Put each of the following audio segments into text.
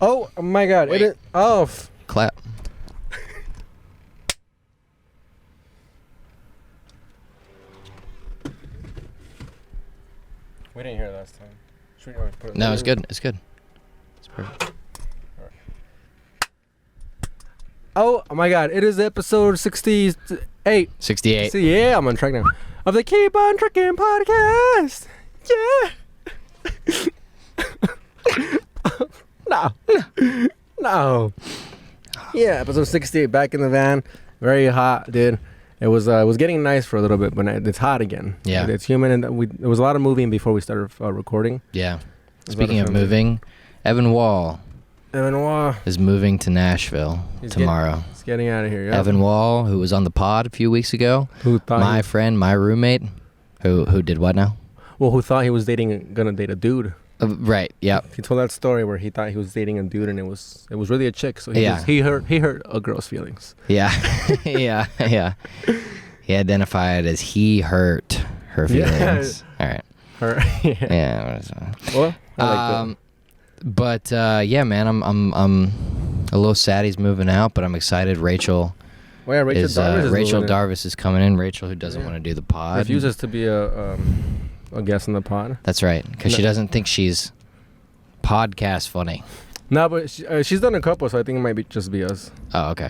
Oh my God! Wait. It is. Oh. Clap. We didn't hear it last time. Should we put it No, it's good. It's good. It's perfect. Oh my God! It is episode 68. 68. See, yeah, I'm on track now. Of the Keep on Trucking podcast. Yeah. No. Yeah, episode 68. Back in the van. Very hot, dude. It was getting nice for a little bit, but it's hot again. Yeah. It's humid, and there was a lot of moving before we started recording. Yeah. Speaking of moving, Evan Wall is moving to Nashville tomorrow. He's getting out of here. Yeah. Evan Wall, who was on the pod a few weeks ago, my friend, my roommate, who did what now? Well, who thought he was gonna date a dude? Right. Yeah. He told that story where he thought he was dating a dude, and it was really a chick. So he hurt a girl's feelings. Yeah. yeah. He identified as he hurt her feelings. Yeah. All right. Her. Yeah. Well, I like that. But yeah, man, I'm a little sad he's moving out, but I'm excited. Rachel Rachel Darvis is coming in. Rachel, who doesn't want to do the pod, refuses to be a guest in the pod. That's right, because she doesn't think she's podcast funny. No, but she's done a couple, so I think it might just be us. Oh, okay.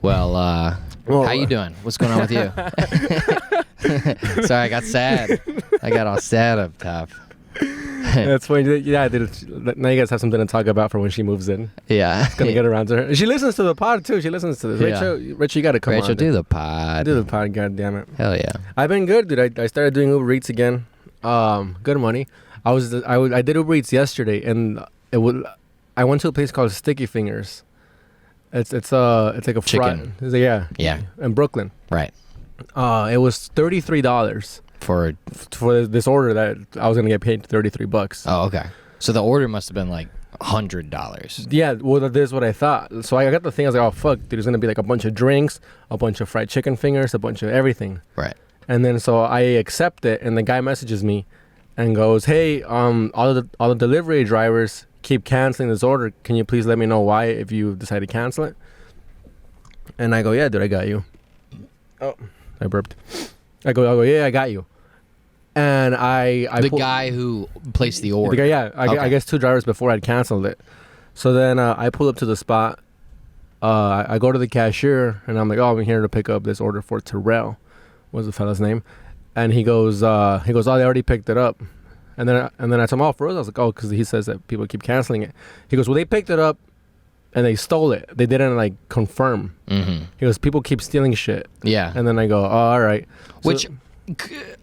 Well, how you doing? What's going on with you? Sorry, I got sad. I got all sad up top. That's funny. Yeah, now you guys have something to talk about for when she moves in. Yeah. It's gonna get around to her. She listens to the pod too. She listens to this. Yeah. Rachel, you gotta come on. Rachel, do the pod. Do the pod, God damn it. Hell yeah. I've been good, dude. I started doing Uber Eats again. Good money. I did Uber Eats yesterday, and I went to a place called Sticky Fingers. It's like a chicken. Yeah. In Brooklyn. Right. It was $33 for this order that I was gonna get paid $33. Oh, okay. So the order must have been like $100. Yeah, well, that is what I thought. So I got the thing. I was like, oh fuck, dude, there's gonna be like a bunch of drinks, a bunch of fried chicken fingers, a bunch of everything. Right. And then so I accept it, and the guy messages me, and goes, hey, all the delivery drivers keep canceling this order. Can you please let me know why if you decide to cancel it? And I go, yeah, dude, I got you. Oh, I burped. I go, yeah, I got you. And the guy who placed the order. I guess 2 drivers before I'd canceled it. So then I pull up to the spot. I go to the cashier, and I'm like, oh, I'm here to pick up this order for Terrell. What's the fella's name? And he goes, oh, they already picked it up. And then I told him, oh, for real? I was like, oh, because he says that people keep canceling it. He goes, well, they picked it up, and they stole it. They didn't like confirm. Mm-hmm. He goes, people keep stealing shit. Yeah. And then I go, oh, all right. Which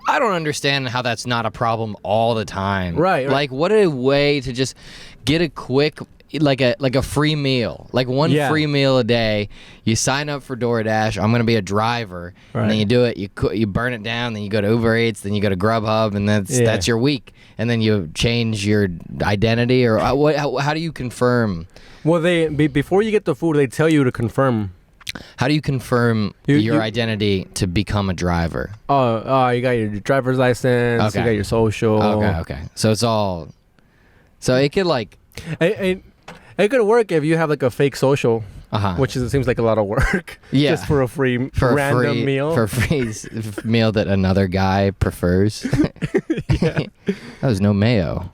I don't understand how that's not a problem all the time. Right. Like, what a way to just get a quick, like a free meal, like one free meal a day. You sign up for DoorDash. I'm gonna be a driver, right. And then you do it. You burn it down. Then you go to Uber Eats. Then you go to Grubhub, and that's your week. And then you change your identity, or how do you confirm? Well, before you get the food, they tell you to confirm. How do you confirm your identity to become a driver? Oh, you got your driver's license. Okay. You got your social. Okay. So it's all. So it could like. It could work if you have like a fake social, which it seems like a lot of work. Yeah. Just for a free random meal. For a free meal that another guy prefers. Yeah. There's no mayo.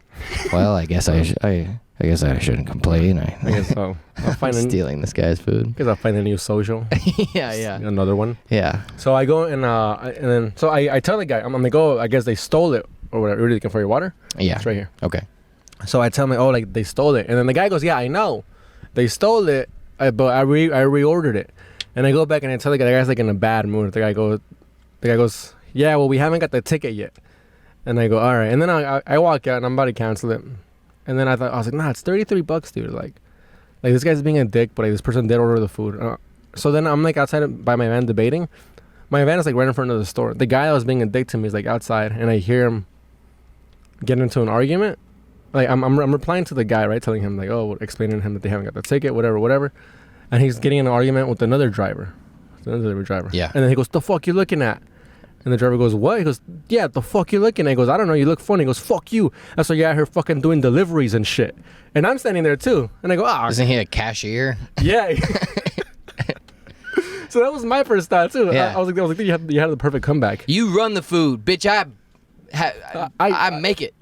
Well, I guess I shouldn't complain. I guess so. I'm stealing this guy's food. I guess I'll find a new social. Yeah. Another one. Yeah. So I go and then I tell the guy, I'm like, oh, I guess they stole it or whatever. You're looking for your water? Yeah. It's right here. Okay. So I tell him, oh, like they stole it, and then the guy goes, yeah, I know, they stole it, but I reordered it, and I go back and I tell the guy's like in a bad mood. The guy goes, yeah, well, we haven't got the ticket yet, and I go, all right, and then I walk out and I'm about to cancel it, and then I was like, nah, it's $33, dude, like this guy's being a dick, but like this person did order the food. So then I'm like outside by my van debating. My van is like right in front of the store. The guy that was being a dick to me is like outside, and I hear him get into an argument. Like I'm replying to the guy, right, telling him like, oh, explaining to him that they haven't got the ticket, whatever, and he's getting in an argument with another driver, Yeah. And then he goes, "The fuck you looking at?" And the driver goes, what? He goes, yeah, the fuck you looking at? He goes, I don't know, you look funny. He goes, fuck you. That's why you're out here fucking doing deliveries and shit. And I'm standing there too. And I go, Isn't he a cashier? Yeah. So that was my first thought too. Yeah. I was like, you had the perfect comeback. You run the food, bitch. I make it.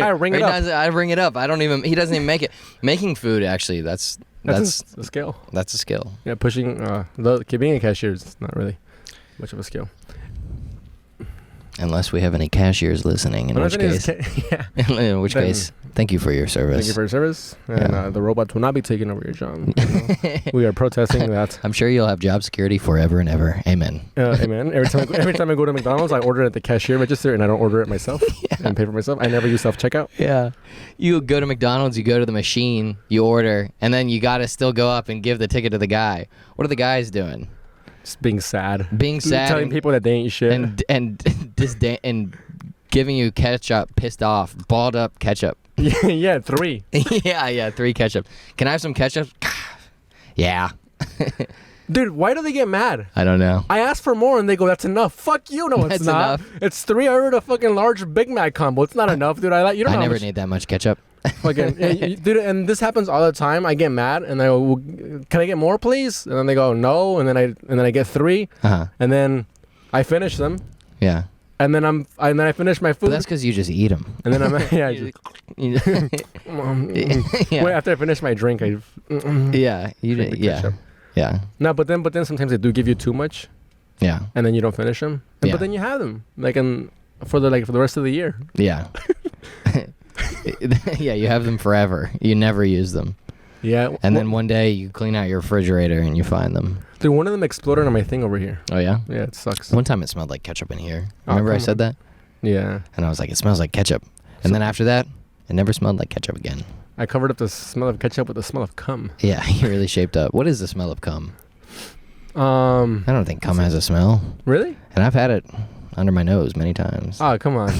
I ring it up. I ring it up. He doesn't even make it. Making food, actually, that's a skill. That's a skill. Yeah, pushing, being a cashier is not really much of a skill. Unless we have any cashiers listening, in which case, in which case, thank you for your service. Thank you for your service, and the robots will not be taking over your job. We are protesting that. I'm sure you'll have job security forever and ever. Amen. Amen. Every time I go to McDonald's, I order at the cashier register, and I don't order it myself and pay for myself. I never use self checkout. Yeah, you go to McDonald's, you go to the machine, you order, and then you gotta still go up and give the ticket to the guy. What are the guys doing? Just being sad. Telling people that they ain't shit. And and giving you ketchup, pissed off, balled up ketchup. Yeah, 3. yeah, 3 ketchup. Can I have some ketchup? Yeah. Dude, why do they get mad? I don't know. I asked for more and they go, that's enough. Fuck you. No, it's That's not. enough. It's 3. I ordered a fucking large Big Mac combo. It's not enough, dude. I never need that much ketchup. Fucking, dude, and this happens all the time. I get mad and I go, well, can I get more, please? And then they go, no. And then I get 3. And then I finish them. Yeah. And then I finish my food. But that's because you just eat them. And then Wait, after I finish my drink, Yeah. No, but then sometimes they do give you too much. Yeah. And then you don't finish them. Yeah. But then you have them for the rest of the year. Yeah. Yeah, you have them forever. You never use them. Yeah. And then one day you clean out your refrigerator and you find them. Dude, one of them exploded on my thing over here. Oh, yeah? Yeah, it sucks. One time it smelled like ketchup in here. Remember I said that? Yeah. And I was like, it smells like ketchup. And then after that, it never smelled like ketchup again. I covered up the smell of ketchup with the smell of cum. Yeah, you really shaped up. What is the smell of cum? I don't think cum has a smell. Really? And I've had it under my nose many times. Oh, come on.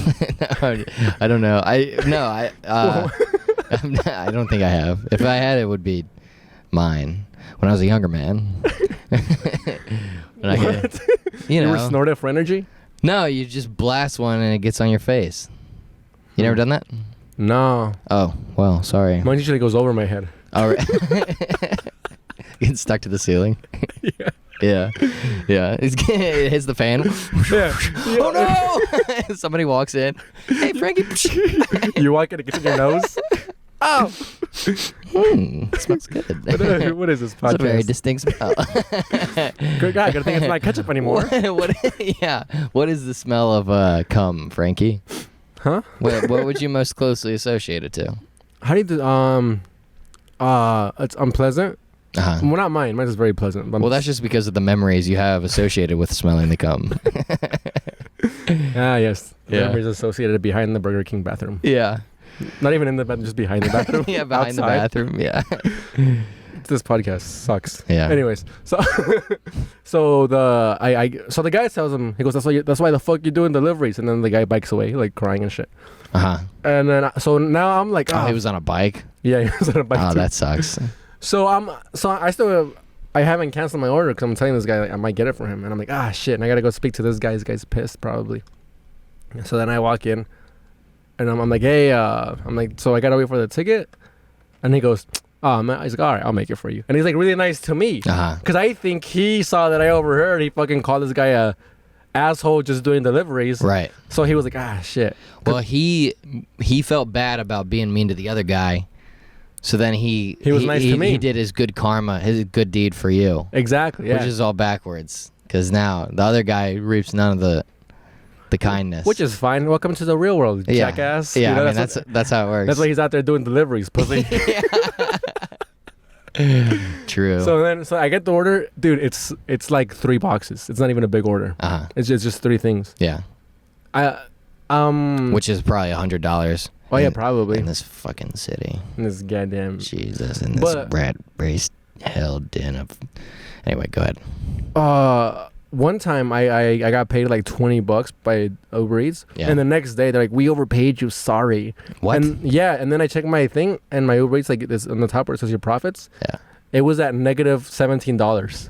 No, I don't know. I don't think I have. If I had, it would be mine when I was a younger man. What? You were snorted for energy? No, you just blast one and it gets on your face. You never done that? No. Oh, well, sorry. Mine usually goes over my head. All right. Gets stuck to the ceiling. Yeah. Yeah. It hits the fan. Yeah. Oh no! Somebody walks in. Hey, Frankie. You walk in, it gets in your nose. Oh. It smells good. What is this podcast? It's a very distinct smell. Good guy. Gotta think it's not ketchup anymore. What is the smell of cum, Frankie? Huh? What would you most closely associate it to? How do you it's unpleasant. Uh-huh. Well, not mine. Mine is very pleasant. Well, that's just because of the memories you have associated with smelling the cum. Yes. Yeah. Memories associated behind the Burger King bathroom. Yeah. Not even in the bathroom, just behind the bathroom. Yeah, behind the Outside. bathroom. Yeah. This podcast sucks. Yeah. Anyways, so the guy tells him, he goes, that's why the fuck you doing deliveries, and then the guy bikes away like crying and shit. And then so now I'm like, he was on a bike. Yeah, he was on a bike. Oh, too. that sucks. So I haven't canceled my order because I'm telling this guy I might get it for him, and I'm like, shit, and I gotta go speak to this guy. This guy's pissed probably. So then I walk in, and I'm like, hey, so I gotta wait for the ticket, and he goes, oh man, he's like, all right, I'll make it for you, and he's like really nice to me, because I think he saw that I overheard. He fucking called this guy a asshole just doing deliveries, right? So he was like, shit. Well, he felt bad about being mean to the other guy. So then he was nice to me. He did his good karma, his good deed for you. Exactly. Yeah. Which is all backwards, because now the other guy reaps none of the kindness. Which is fine. Welcome to the real world, jackass. Yeah, you know, I mean, that's how it works. That's why he's out there doing deliveries, pussy. True. So I get the order, dude. It's like 3 boxes. It's not even a big order. It's just 3 things. Yeah. Which is probably $100. Oh yeah, probably in this fucking city. In this goddamn Jesus, in this rat race hell den of. Anyway, go ahead. One time I got paid like $20 by Uber Eats, and the next day they're like, we overpaid you, sorry. What? And then I checked my thing, and my Uber Eats, like this on the top where it says your profits. Yeah. It was at negative $17.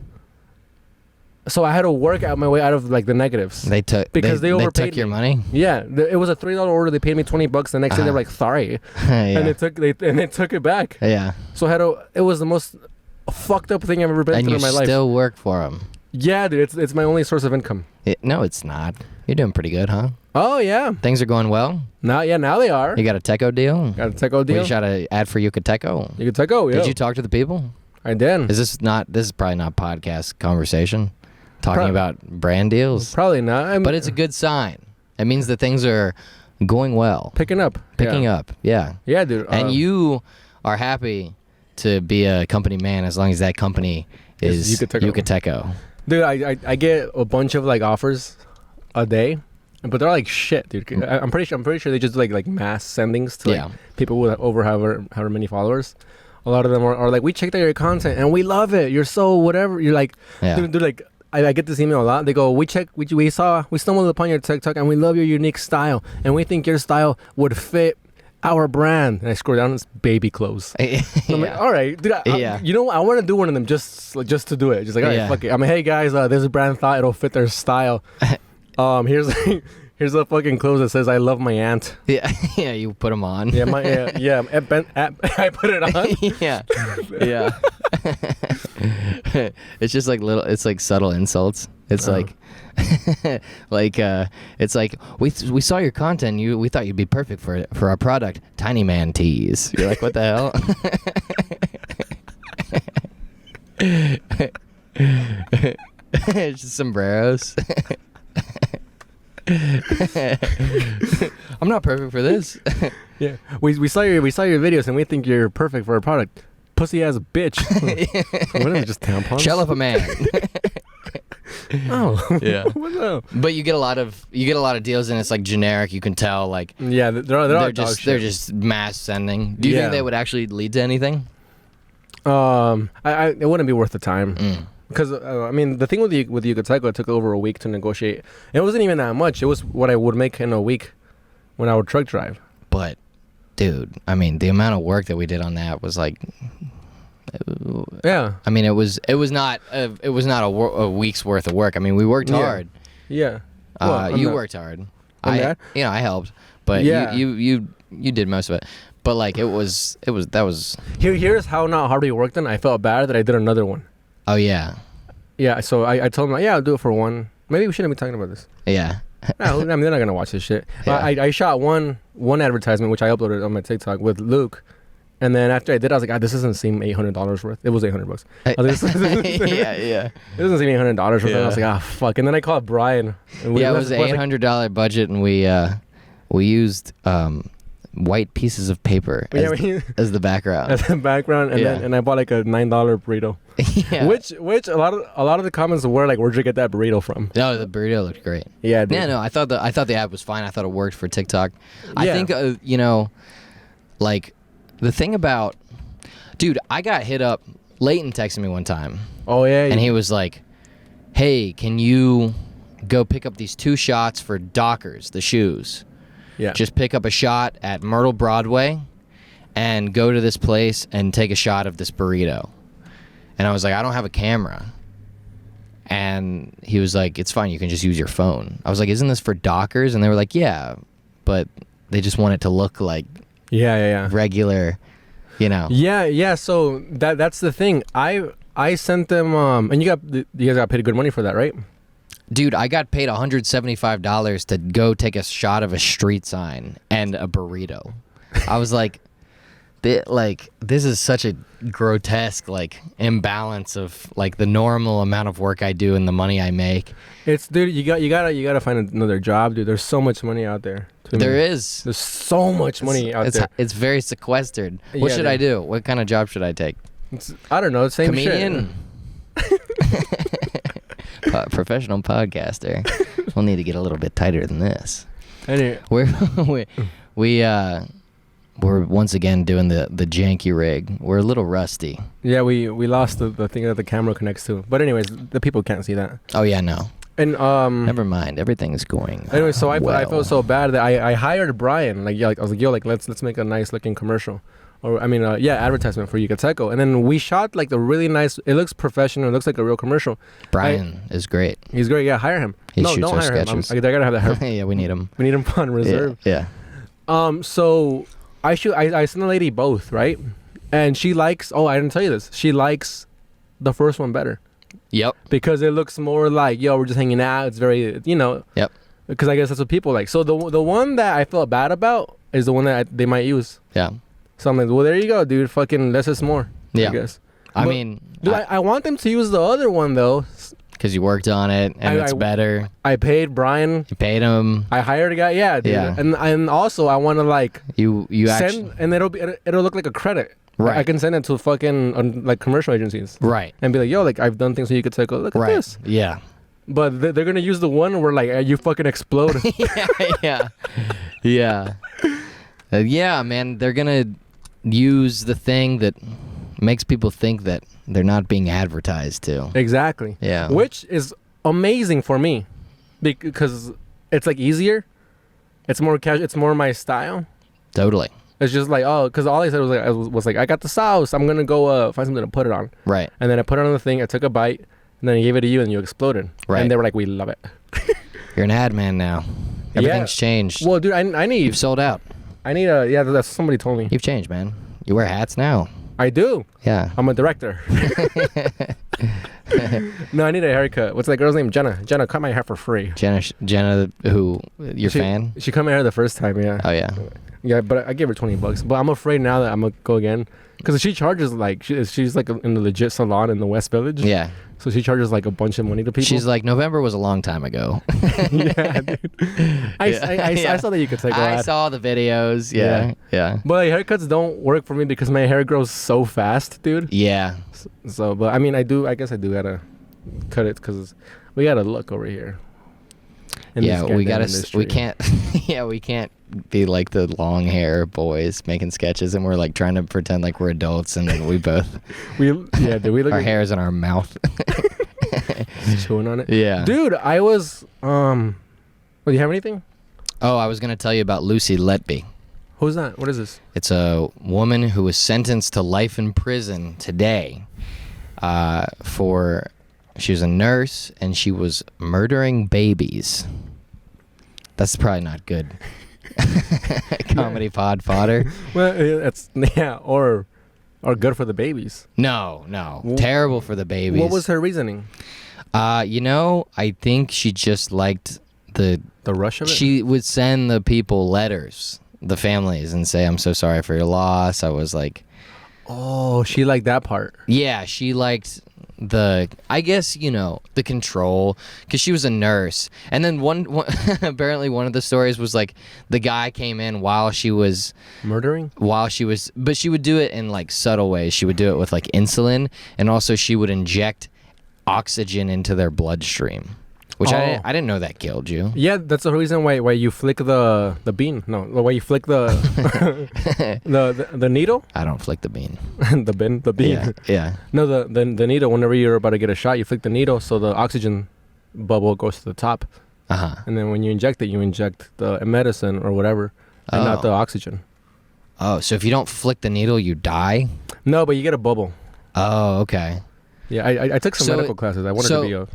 So I had to work out my way out of like the negatives. They took because they overpaid took your me. money. Yeah, it was a $3 order. They paid me $20. The next day they were like, sorry, Yeah. and they took it back. Yeah. So I had to. It was the most fucked up thing I've ever been And through you in my life. still work for them. Yeah, dude, it's my only source of income. No, it's not. You're doing pretty good, huh? Oh yeah. Things are going well. Now they are. You got a Teco deal? Got a Teco deal. We shot an ad for Yucateco. You can Teco. Yeah. Did you talk to the people? I did. This is probably not podcast conversation. Talking about brand deals. Probably not. But it's a good sign. It means that things are going well. Picking up. Up. Yeah. Yeah, dude. And you are happy to be a company man as long as that company is Yucateco. Dude, I get a bunch of like offers a day, but they're like shit, dude. I'm pretty sure they just do like mass sendings to like people with over however many followers. A lot of them are like, we checked out your content and we love it. You're so whatever. You're like, dude, like I get this email a lot. They go, we stumbled upon your TikTok and we love your unique style and we think your style would fit our brand. And I scroll down, it's baby clothes. I'm like, all right, dude. You know what? I want to do one of them just to do it. Just like, all right, fuck it. I'm like, hey guys, this brand thought it'll fit their style. Here's a fucking clothes that says I love my aunt. Yeah, yeah. You put them on. Yeah, I put it on. yeah. It's just like it's like subtle insults. It's like it's like we saw your content. We thought you'd be perfect for our product, Tiny Man tees. You're like, what the hell? It's just sombreros. I'm not perfect for this. Yeah, we saw your videos and we think you're perfect for our product. Pussy ass bitch. What is it, just tampons? Shell of a man. Oh yeah. What's up? But you get a lot of deals and it's like generic. You can tell like yeah, they're just mass sending. Do you think they would actually lead to anything? It wouldn't be worth the time. Because I mean, the thing with Yucateco, it took over a week to negotiate. It wasn't even that much. It was what I would make in a week when I would truck drive. But, dude, I mean, the amount of work that we did on that was like, yeah. I mean, it was not a week's worth of work. I mean, we worked hard. Yeah. You worked hard. I helped, but you did most of it. But like, that was. Here's how not hard we worked on. I felt bad that I did another one. Oh yeah. Yeah, so I told him, I'll do it for one. Maybe we shouldn't be talking about this. Yeah. No, I mean, they're not gonna watch this shit. Yeah. I shot one advertisement which I uploaded on my TikTok with Luke, and then after I did, I was like, this doesn't seem $800 worth. It was $800. Yeah. It doesn't seem $800 worth. And I was like, fuck. And then I called Brian. And it was an $800 budget, and we used white pieces of paper as the background. As the background, and then I bought like a $9 burrito. Yeah. Which a lot of the comments were like, where'd you get that burrito from? No, the burrito looked great. Yeah. Dude. Yeah, no, I thought the ad was fine. I thought it worked for TikTok. I think like the thing about, dude, I got hit up. Leighton texted me one time. Oh yeah. And he was like, "Hey, can you go pick up these 2 shots for Dockers, the shoes? Yeah. Just pick up a shot at Myrtle Broadway, and go to this place and take a shot of this burrito." And I was like, I don't have a camera. And he was like, it's fine, you can just use your phone. I was like, isn't this for Dockers? And they were like, yeah, but they just want it to look like regular, Yeah, so that's the thing. I sent them, and you guys got paid good money for that, right? Dude, I got paid $175 to go take a shot of a street sign and a burrito. I was like, this is such a grotesque imbalance of the normal amount of work I do and the money I make. It's, dude, you gotta find another job, dude. There's so much money out there. There's so much money out there. It's very sequestered. What should I do? What kind of job should I take? I don't know. Same comedian. Professional podcaster. We'll need to get a little bit tighter than this. Anyway. We're once again doing the janky rig. We're a little rusty. Yeah, we lost the thing that the camera connects to. But anyways, the people can't see that. Oh yeah, no. And never mind. Everything is going. Anyway, so I felt so bad that I hired Brian. I was like, yo, let's make a nice looking commercial. or I mean, advertisement for Yucateco. And then we shot like the really nice. It looks professional. It looks like a real commercial. Brian is great. He's great. Yeah, hire him. He no, shoots don't our hire him. sketches. I gotta have that. Yeah, we need him. We need him on reserve. Yeah. So I sent the lady both, right? And she likes. Oh, I didn't tell you this. She likes the first one better Yep. because it looks more like, yo, we're just hanging out. It's very, Yep. Because I guess that's what people like. So the one that I felt bad about is the one that they might use. Yeah. So I'm like, well, there you go, dude. Fucking less is more. Yeah. I guess. I But, mean, dude, I want them to use the other one though. because you worked on it and it's I- better. I paid Brian. You paid him. I hired a guy. Yeah, dude. Yeah. And also I want to like You send, actually and it'll look like a credit. Right. I can send it to fucking like commercial agencies right. and be like, yo, like I've done things so you could take a look at Right. this. Yeah. But they're gonna use the one where like you fucking explode. yeah. Yeah. Yeah, man. They're gonna use the thing that makes people think that they're not being advertised to. Exactly. Yeah. Which is amazing for me because it's like easier. It's more casual. It's more my style. Totally. It's just like, oh, because all I said was like, I got the sauce. I'm gonna go find something to put it on. Right. And then I put it on the thing. I took a bite, and then I gave it to you, and you exploded. Right. And they were like, we love it. You're an ad man now. Everything's changed. Well, dude, I need. You've sold out. I need a. Yeah, that's somebody told me. You've changed, man. You wear hats now. I do. Yeah. I'm a director. No, I need a haircut. What's that girl's name? Jenna. Jenna, cut my hair for free. Jenna, who your She- fan? She cut my hair the first time. Yeah. Oh yeah. Yeah, but I gave her $20. But I'm afraid now that I'm gonna go again because she charges like she's like in the legit salon in the West Village. Yeah. So she charges like a bunch of money to people. She's like, November was a long time ago. Yeah, dude. I saw that you could take a I lot. saw the videos. Yeah. Yeah. But like, haircuts don't work for me because my hair grows so fast, dude. Yeah. So, but I mean, I guess I do gotta cut it because we gotta look over here. in Yeah, this we goddamn gotta. industry. We can't. Yeah, we can't be like the long hair boys making sketches, and we're like trying to pretend like we're adults, and then we both Dude, we look our at hair's in our mouth. chewing on it. Yeah. Dude, I was well, do you have anything? Oh, I was gonna tell you about Lucy Letby. Who's that? What is this? It's a woman who was sentenced to life in prison today for she was a nurse and she was murdering babies. That's probably not good. Comedy pod fodder. Well, that's or good for the babies. No, terrible for the babies. What was her reasoning? I think she just liked the rush of it. She would send the people letters, the families, and say, "I'm so sorry for your loss." I was like, oh, she liked that part. yeah, she liked I guess, the control, because she was a nurse. And then one apparently one of the stories was like the guy came in while she was Murdering? but she would do it in like subtle ways. She would do it with like insulin, and also she would inject oxygen into their bloodstream, which I didn't know that killed you. Yeah, that's the reason why you flick the bean. No, the way you flick the the needle. I don't flick the bean. the bean. Yeah, yeah. No, the needle. Whenever you're about to get a shot, you flick the needle so the oxygen bubble goes to the top, Uh-huh. and then when you inject it, you inject the medicine or whatever, and not the oxygen. Oh, so if you don't flick the needle, you die? No, but you get a bubble. Oh, okay. Yeah, I took some So medical classes. I wanted to be a.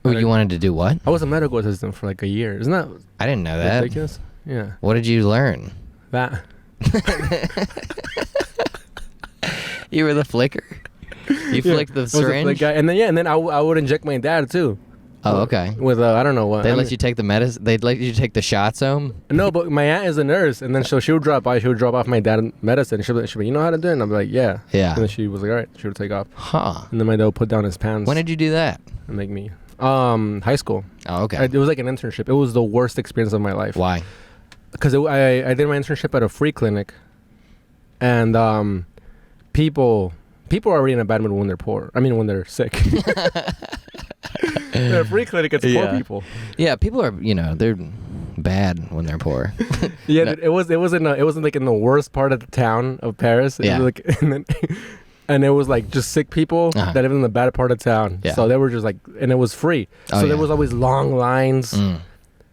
Oh, you wanted to do what? I was a medical assistant for like a year. Isn't that I didn't know that. ridiculous? Yeah. What did you learn? That. You were the flicker? You flicked the I was a flick syringe? guy. And then I would inject my dad too. Oh, okay. With I don't know what. They let you take the medicine? They'd let you take the shots home? No, but my aunt is a nurse, and then she would drop by. She would drop off my dad medicine. She'd be like, you know how to do it? And I'd be like, yeah. Yeah. And then she was like, all right. She would take off. Huh. And then my dad would put down his pants. When did you do that? And make me high school. Oh, okay. It was like an internship. It was the worst experience of my life. Why? Because I did my internship at a free clinic, and people are already in a bad mood when they're poor. I mean, when they're sick. At a free clinic, it's poor people. Yeah, people are, they're bad when they're poor. Yeah, No. dude, it wasn't like in the worst part of the town of Paris. It Yeah. was like, and it was like just sick people Uh-huh. that live in the bad part of town. Yeah. So they were just like, and it was free. Oh, So there yeah. was always long lines. Mm.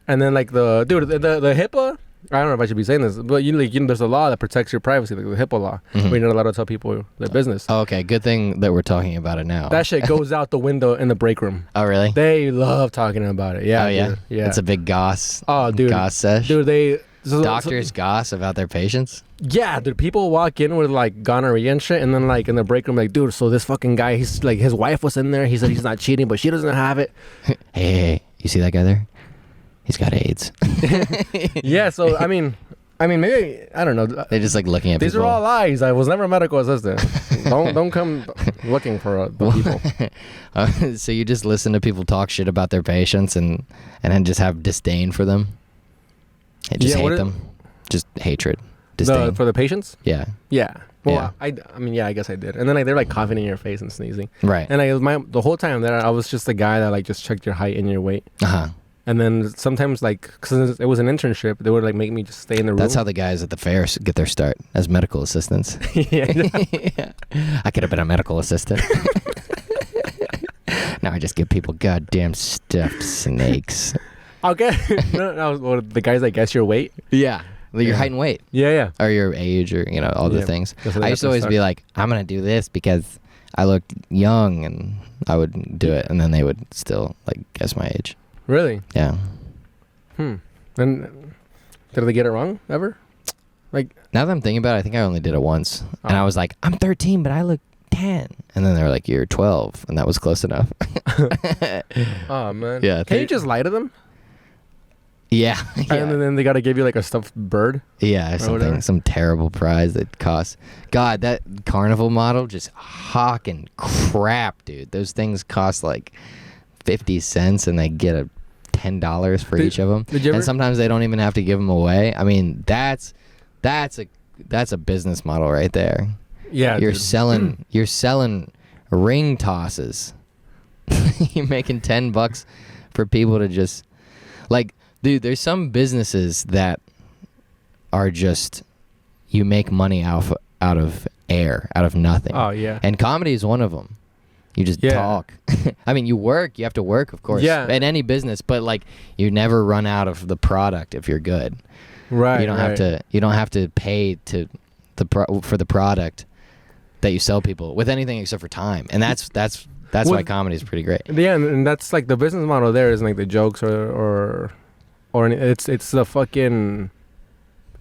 And then like the HIPAA, I don't know if I should be saying this, but there's a law that protects your privacy, like the HIPAA law, where you're not allowed to tell people their business. Oh, okay, good thing that we're talking about it now. That shit goes out the window in the break room. Oh, really? They love talking about it. Yeah. Oh, yeah? Dude. Yeah. It's a big goss. Oh, dude. Goss sesh. Dude, Doctors goss about their patients? Yeah, dude. People walk in with like gonorrhea and shit, and then like in the break room, like, dude, so this fucking guy, he's like, his wife was in there. He said he's not cheating, but she doesn't have it. Hey, you see that guy there? He's got AIDS. Yeah. So I mean, maybe I don't know. They're just like looking at These people. are all lies. I was never a medical assistant. don't come looking for the people. So you just listen to people talk shit about their patients and then just have disdain for them? Just hate them? Just hatred. Disdain. For the patients? Yeah. Yeah. Well, Yeah. I mean, yeah, I guess I did. And then like they're like coughing in your face and sneezing. Right. And the whole time there, I was just the guy that like just checked your height and your weight. Uh-huh. And then sometimes, like, because it was an internship, they would like make me just stay in the room. That's how the guys at the fair get their start, as medical assistants. Yeah. Yeah. I could have been a medical assistant. Now I just give people goddamn stuffed snakes. Okay. Well, the guys that guess your weight. Yeah. Your Yeah. height and weight. Yeah. Or your age, or all the Yeah. things. That's what I used to always be like, I'm gonna do this because I looked young, and I would do it, and then they would still like guess my age. Really? Yeah. And did they get it wrong ever? Like, Now that I'm thinking about it, I think I only did it once, and I was like, I'm 13, but I look 10, and then they were like, you're 12, and that was close enough. oh man. Yeah, Can you just lie to them? Yeah. And then they got to give you like a stuffed bird. Yeah, whatever. some terrible prize that costs. God, that carnival model just hawking crap, dude. Those things cost like 50 cents, and they get a $10 for each of them. And sometimes they don't even have to give them away. I mean, that's a business model right there. Yeah, you're selling ring tosses. You're making $10 for people to just like. Dude, there's some businesses that are just, you make money out of air, out of nothing. Oh, yeah. And comedy is one of them. You just talk. I mean, you have to work, of course. Yeah. In any business, but like, you never run out of the product if you're good. Right. You don't have to pay for the product that you sell people with anything except for time. And that's why comedy is pretty great. Yeah, and that's like the business model there isn't like the jokes or it's the fucking,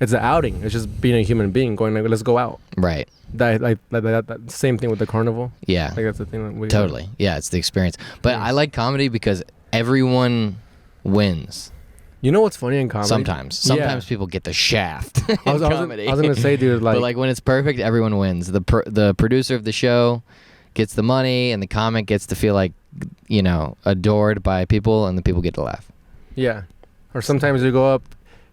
it's the outing. It's just being a human being going like, let's go out. Right. That same thing with the carnival. Yeah. Like that's the thing that we totally. Yeah, it's the experience. But I like comedy because everyone wins. You know what's funny in comedy? Sometimes people get the shaft in comedy. I was gonna say, dude, like, but like when it's perfect, everyone wins. The producer of the show gets the money, and the comic gets to feel like, adored by people, and the people get to laugh. Yeah. Or sometimes you go up,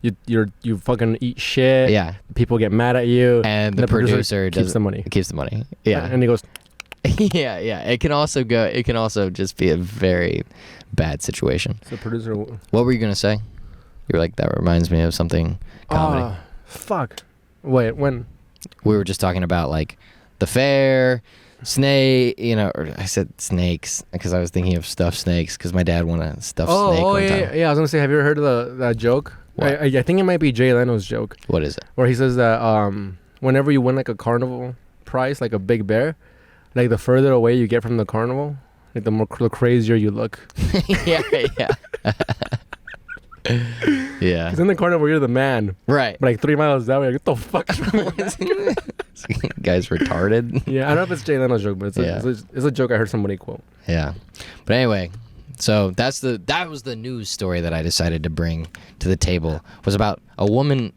you fucking eat shit. Yeah. People get mad at you, and the producer keeps the money. Keeps the money. Yeah. And he goes. Yeah. It can also just be a very bad situation. So producer. What were you gonna say? You were like, that reminds me of something comedy. Fuck. Wait, when? We were just talking about like the fair, snake, or I said snakes because I was thinking of stuffed snakes because my dad won a stuffed snake one time. Yeah. I was gonna say, have you ever heard of that joke? I think it might be Jay Leno's joke. What is it? Where he says that whenever you win like a carnival prize, like a big bear, like the further away you get from the carnival, like the crazier you look. Yeah. Yeah. Because in the carnival, you're the man. Right. But like 3 miles that way, like, what the fuck is wrong with that? Guy's retarded. Yeah, I don't know if it's Jay Leno's joke, but it's a joke I heard somebody quote. Yeah. But anyway, so that was the news story that I decided to bring to the table. Was about a woman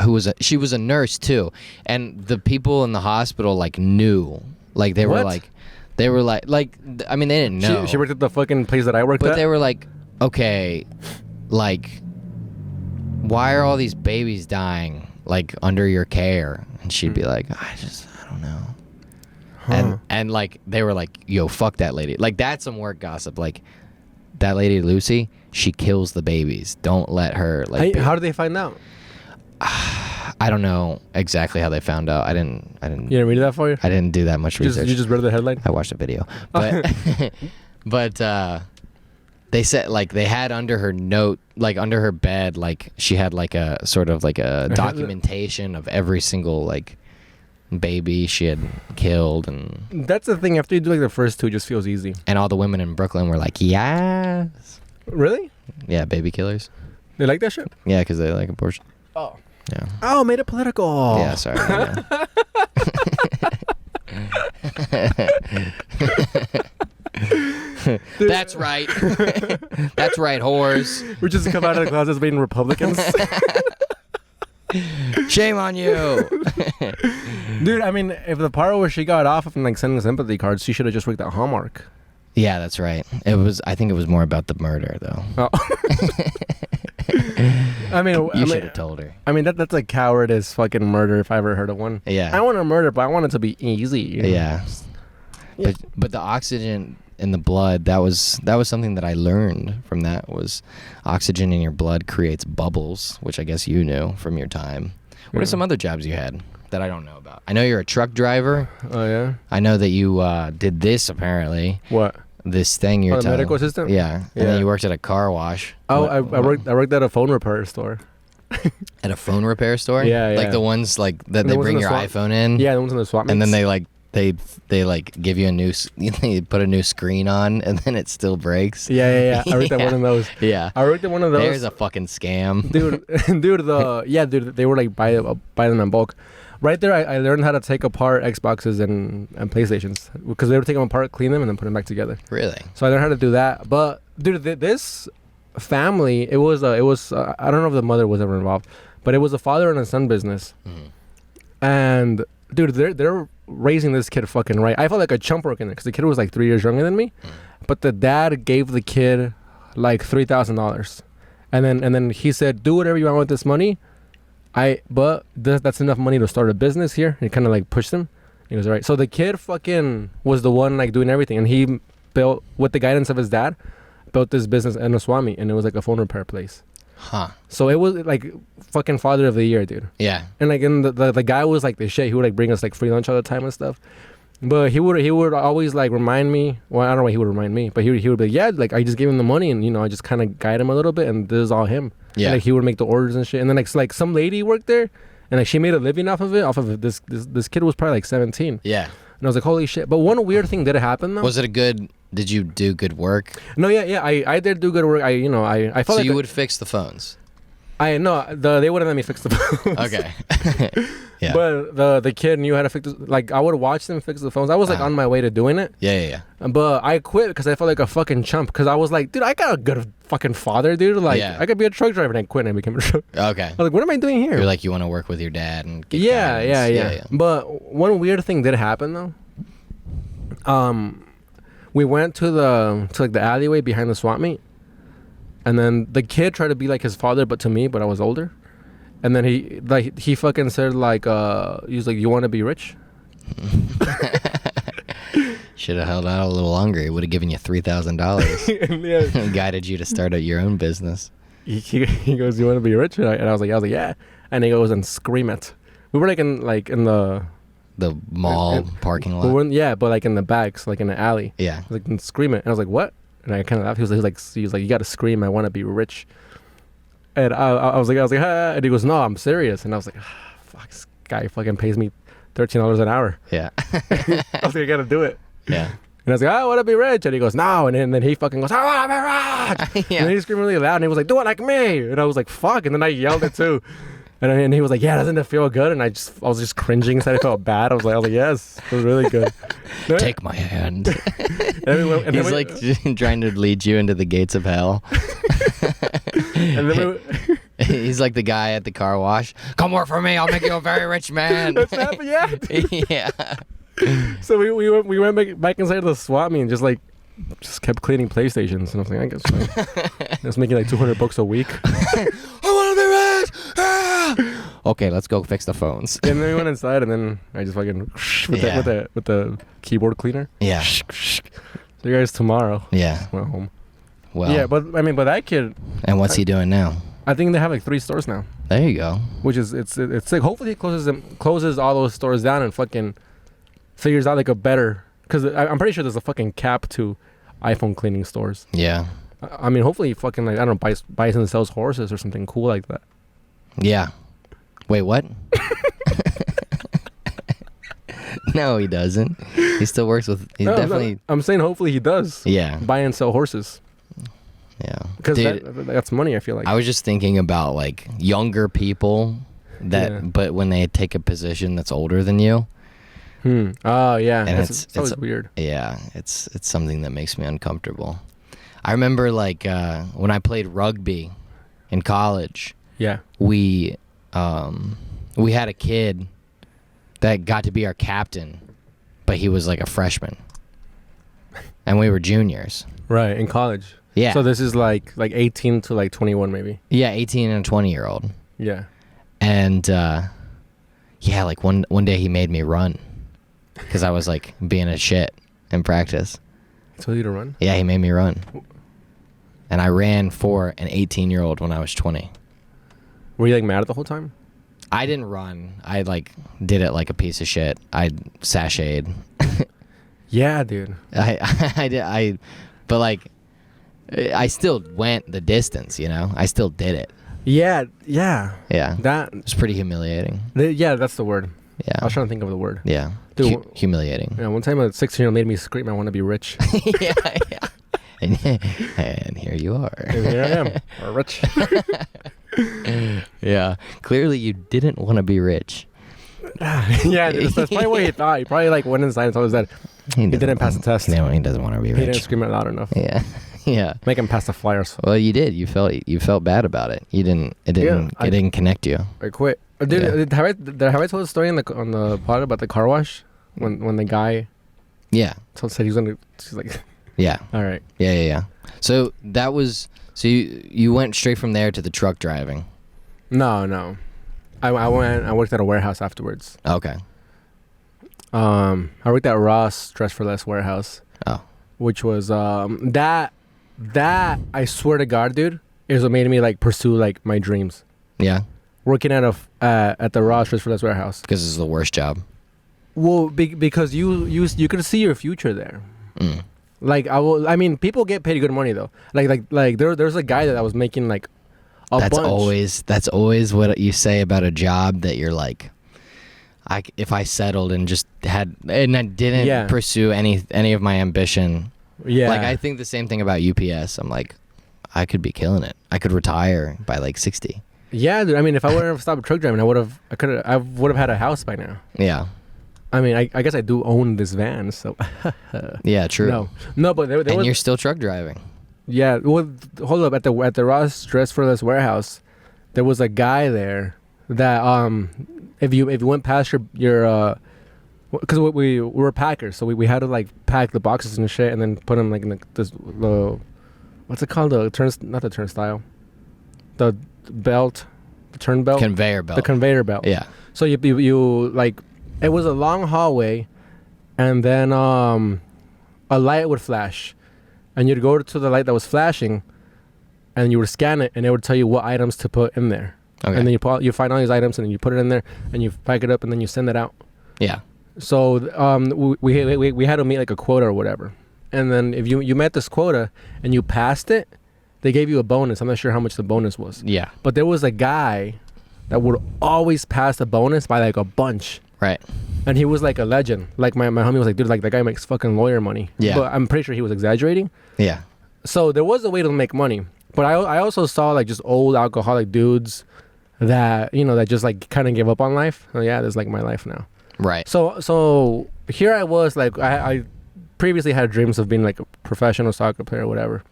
who was a nurse too, and the people in the hospital like knew, like they were like I mean they didn't know. She worked at the fucking place that I worked at. But they were like, okay, like, why are all these babies dying like under your care? And she'd be like, I don't know. Huh. And like they were like, yo, fuck that lady. Like that's some work gossip. Like that lady Lucy, she kills the babies. Don't let her like. How did they find out? I don't know exactly how they found out. I didn't. You didn't read that for you? I didn't do that much research. You just read the headline? I watched a video, but They said like they had under her note, like under her bed, like she had like a sort of like a documentation of every single like baby she had killed, and That's the thing. After you do like the first two, it just feels easy. all the women in Brooklyn were like, yes, Really? yeah, baby killers. They like that shit? Yeah, because they like abortion. Oh. Yeah. Oh, made it political. Yeah, sorry. Yeah. That's right. That's right, whores. We just come out of the closet as being Republicans. Shame on you. Dude, I mean, if the part where she got off of like sending sympathy cards, she should have just worked at Hallmark. Yeah, that's right. It was. I think it was more about the murder, though. Oh. I mean, You should have told her. I mean, that's a cowardice fucking murder if I ever heard of one. Yeah. I want to murder, but I want it to be easy. You know? Yeah. Yeah. But the oxygen in the blood, that was something that I learned from that, was oxygen in your blood creates bubbles, which I guess you knew from your time. What are some other jobs you had that I don't know about? I know you're a truck driver. Oh, yeah? I know that you did this, apparently. What? This thing you're Oh, the telling. medical assistant? Yeah. And Yeah. then you worked at a car wash. Oh, What- I worked at a phone repair store. At a phone repair store? Yeah, Like yeah. the ones like that The they ones bring in the your swap- iPhone in. Yeah, the ones in the swap meets. And then they like give you a new they put a new screen on, and then it still breaks. Yeah. I worked at one of those. Yeah. I worked at one of those. There's a fucking scam. dude, dude, they were like buy them in bulk. Right there, I learned how to take apart Xboxes and PlayStations, because they would take them apart, clean them, and then put them back together. Really? So I learned how to do that. But dude, this family, it was I don't know if the mother was ever involved, but it was a father and a son business. Mhm. And dude, they're raising this kid fucking right. I felt like a chump working there because the kid was like 3 years younger than me, but the dad gave the kid like $3,000, and then he said, do whatever you want with this money. But that's enough money to start a business here. He kind of like pushed him. He goes, all right. So the kid fucking was the one like doing everything, and he built, with the guidance of his dad, built this business in Swami, and it was like a phone repair place. Huh. So it was like fucking father of the year, dude. Yeah. And like, and the guy was like the shit. He would like bring us like free lunch all the time and stuff. But he would always like remind me. Well, I don't know what he would remind me, but he would be like, yeah, like I just gave him the money, and I just kind of guide him a little bit, and this is all him. Yeah. And, like he would make the orders and shit. And then like some lady worked there, and like she made a living off of it. This kid was probably like 17. Yeah. And I was like, holy shit. But one weird thing did happen though. Was it a good? Did you do good work? No, yeah. I did do good work. I felt So like you would fix the phones. they wouldn't let me fix the phone. Okay. Yeah. But the kid knew how to fix like I would watch them fix the phones. I was like on my way to doing it. Yeah. But I quit because I felt like a fucking chump, because I was like, dude, I got a good fucking father, dude. Like Yeah. I could be a truck driver, and I quit and I became a truck. Okay. I was like, what am I doing here? You're like, you want to work with your dad and get yeah, guidance. yeah. But one weird thing did happen though. We went to like the alleyway behind the swap meet, and then the kid tried to be like his father, but to me, but I was older. And then he fucking said like he was like, you want to be rich? Should have held out a little longer. He would have given you $3,000 Yeah. and guided you to start your own business. He goes, you want to be rich? And I was like, yeah. And he goes, and scream it. We were like in the mall parking lot. we weren't, but like in the backs, like in the alley. Yeah. Like, and scream it. And I was like, what? And I kind of laughed. He was like, you got to scream, I want to be rich. And I was like, ah. And he goes, no, I'm serious. And I was like, fuck, this guy fucking pays me $13 an hour. Yeah. I was like, I got to do it. Yeah. And I was like, I want to be rich. And he goes, no. And then he fucking goes, I want to be rich. Yeah. And he screamed really loud. And he was like, do it like me. And I was like, fuck. And then I yelled it too. And he was like, yeah, doesn't it feel good? And I was just cringing inside. I felt bad. I was like, yes, it was really good. Take my hand. And He's like trying to lead you into the gates of hell. and then He's like the guy at the car wash. Come work for me. I'll make you a very rich man. that's happened, yeah. Yeah. So we went back inside the swap meet and just kept cleaning PlayStations. And I was like, I guess fine. I was making like $200 a week. I want to be rich. Ah! Okay, let's go fix the phones. And then we went inside, and then I just fucking with the keyboard cleaner. Yeah. See you guys tomorrow. Yeah. Went home. Well. Yeah, but I mean, but that kid, And what's he doing now? I think they have like 3 stores now, There you go. which is it's like hopefully he closes all those stores down and fucking figures out like a better, because I'm pretty sure there's a fucking cap to iPhone cleaning stores. Yeah. I mean, hopefully he fucking like, I don't know, buys and sells horses or something cool like that. Yeah. Wait, what? No, he doesn't. He still works with. He No, definitely. I'm saying hopefully he does. Yeah. Buy and sell horses. Yeah. Because Dude, that's money, I feel like. I was just thinking about like younger people that, Yeah. but when they take a position that's older than you. Oh, yeah. And It's always weird. Yeah, it's something that makes me uncomfortable. I remember like when I played rugby in college, Yeah. we had a kid that got to be our captain, but he was like a freshman, and we were juniors. Right, in college. Yeah. So this is like 18 to like 21 maybe. Yeah, 18 and a 20-year-old. Yeah. And yeah, like one day he made me run because I was like being a shit in practice. He told you to run? Yeah, he made me run. And I ran for an 18-year-old when I was 20. Were you like mad the whole time? I didn't run. I like did it like a piece of shit. I sashayed. Yeah, dude. I did. But like, I still went the distance. You know, I still did it. Yeah, yeah. Yeah. That. It was pretty humiliating. Yeah, that's the word. Yeah. I was trying to think of the word. Yeah. Dude, humiliating. Yeah, one time a 16-year-old made me scream, "I want to be rich." Yeah. Yeah. And here you are. And here I am, rich. Yeah. Clearly, you didn't want to be rich. Yeah, dude, that's probably what he thought. He probably like went inside and told his dad he didn't pass the test. He doesn't want to be He didn't rich. scream it loud enough. Yeah. Yeah. Make him pass the flyers. Well, you did. You felt bad about it. It didn't connect you. I quit. Dude, have I told the story on the pod about the car wash when the guy Yeah. said he was gonna? She's like, Yeah. all right. Yeah. So you went straight from there to the truck driving. No. I worked at a warehouse afterwards. Okay. I worked at Ross Dress for Less warehouse. Oh. Which was that I swear to God, dude, is what made me like pursue like my dreams. Yeah. Working at the Ross Dress for Less warehouse. Because it's the worst job. Well, because you could see your future there. Mm. Like I mean, people get paid good money though. Like there's a guy that was making like a bunch. That's always what you say about a job that you're like, if I settled and just had and I didn't pursue any of my ambition. Yeah. Like I think the same thing about UPS. I'm like, I could be killing it. I could retire by like 60. Yeah, dude. I mean, if I would have stopped truck driving, I would have had a house by now. Yeah. I mean, I guess I do own this van, so. Yeah, true. No, but there and was, you're still truck driving. Yeah, well, hold up. At the Ross Dress for Less warehouse, there was a guy there that if you went past your because we were packers, so we had to like pack the boxes and shit, and then put them like in the what's it called, not the turnstile, the belt, the turn belt, Conveyor belt. the conveyor belt. Yeah. So you like, it was a long hallway, and then a light would flash, and you'd go to the light that was flashing, and you would scan it, and it would tell you what items to put in there. Okay. And then you find all these items, and then you put it in there, and you pack it up, and then you send it out. Yeah. So we had to meet like a quota or whatever, and then if you met this quota and you passed it, they gave you a bonus. I'm not sure how much the bonus was. Yeah. But there was a guy that would always pass the bonus by like a bunch. Right. And he was like a legend. Like my homie was like, dude, like that guy makes fucking lawyer money. Yeah. But I'm pretty sure he was exaggerating. Yeah. So there was a way to make money. But I also saw like just old alcoholic dudes that, that just like kind of give up on life. Oh yeah, this is like my life now. Right. So here I was like, I previously had dreams of being like a professional soccer player or whatever.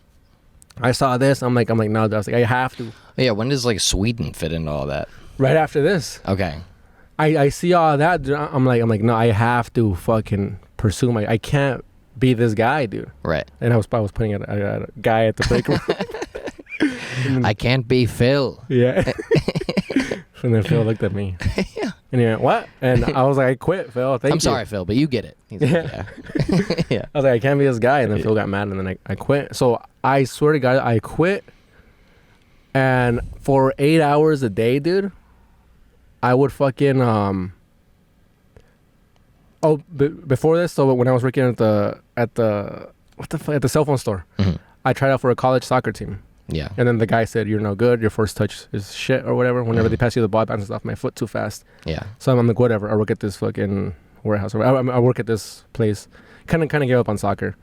I saw this. I'm like, no, I was like, I have to. Yeah. When does like Sweden fit into all that? Right after this. Okay. I see all that. Dude, I'm like, no, I have to fucking pursue I can't be this guy, dude. Right. And I was putting a guy at the break room. I can't be Phil. Yeah. And then Phil looked at me. Yeah. And he went, what? And I was like, I quit, Phil. Thank you. I'm sorry, Phil, but you get it. He's like, yeah. Yeah. I was like, I can't be this guy. And then Phil got mad, and then I quit. So I swear to God, I quit. And for 8 hours a day, dude, I would fucking before this, so when I was working at the cell phone store, Mm-hmm. I tried out for a college soccer team. Yeah. And then the guy said, "You're no good. Your first touch is shit," or whatever. Whenever they pass you the ball, it bounces off my foot too fast. Yeah. So I'm like, whatever. I work at this fucking warehouse. Or I work at this place. Kind of gave up on soccer.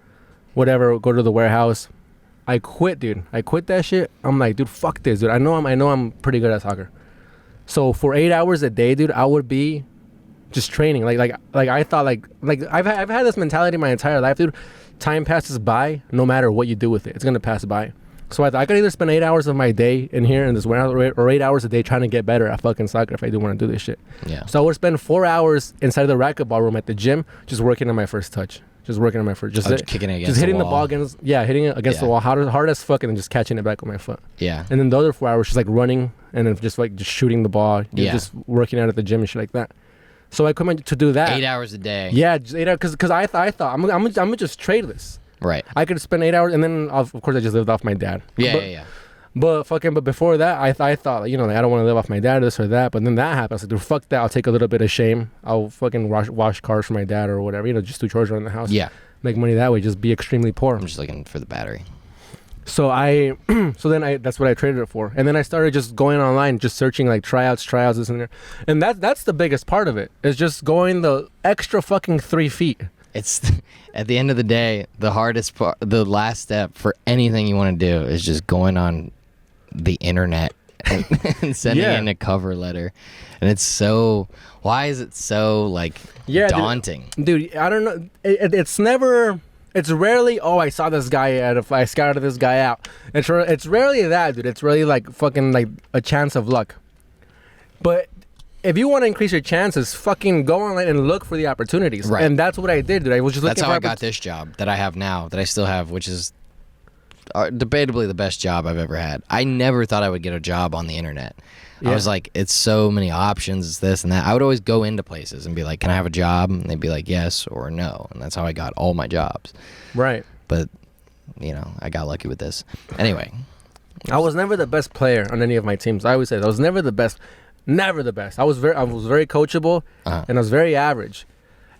Whatever. Go to the warehouse. I quit, dude. I quit that shit. I'm like, dude, fuck this, dude. I know I'm pretty good at soccer. So for 8 hours a day, dude, I would be just training. Like I thought like I've had this mentality my entire life, dude. Time passes by no matter what you do with it. It's gonna pass by. So I could either spend 8 hours of my day in here in this warehouse or 8 hours a day trying to get better at fucking soccer if I do want to do this shit. Yeah. So I would spend 4 hours inside the racquetball room at the gym just working on my first touch. Just working on my first. Just kicking it against just hitting the the wall. ball against. Yeah, hitting it against the wall hard as fuck and then just catching it back with my foot. Yeah. And then the other 4 hours just like running and then just shooting the ball. Just working out at the gym and shit like that. So I quit to do that. 8 hours a day. Yeah, just 8 hours because I thought I'm gonna just trade this. Right. I could spend 8 hours and then of course I just lived off my dad. Yeah. But before that, I thought, like, I don't want to live off my dad, this or that. But then that happened. I was like, dude, fuck that. I'll take a little bit of shame. I'll fucking wash cars for my dad or whatever. Just do chores around the house. Yeah. Make money that way. Just be extremely poor. I'm just looking for the battery. So that's what I traded it for. And then I started just going online, just searching like tryouts, this and there. And that's the biggest part of it. Is just going the extra fucking 3 feet. It's at the end of the day, the hardest part, the last step for anything you want to do is just going on the internet and sending in a cover letter. And it's so, why is it so like daunting? Dude, I don't know. It's rarely, oh, I saw this guy I scouted this guy out. It's rarely that, dude. It's really like fucking like a chance of luck. But if you want to increase your chances, fucking go online and look for the opportunities. Right. And that's what I did, dude. I was just looking That's for how I got this job that I have now, that I still have, which is debatably the best job I've ever had. I never thought I would get a job on the internet. Yeah. I was like, it's so many options, it's this and that. I would always go into places and be like, can I have a job? And they'd be like, yes or no. And that's how I got all my jobs. Right. But, I got lucky with this. Anyway. I was never the best player on any of my teams. I always say I was never the best. Never the best. I was very coachable, and I was very average.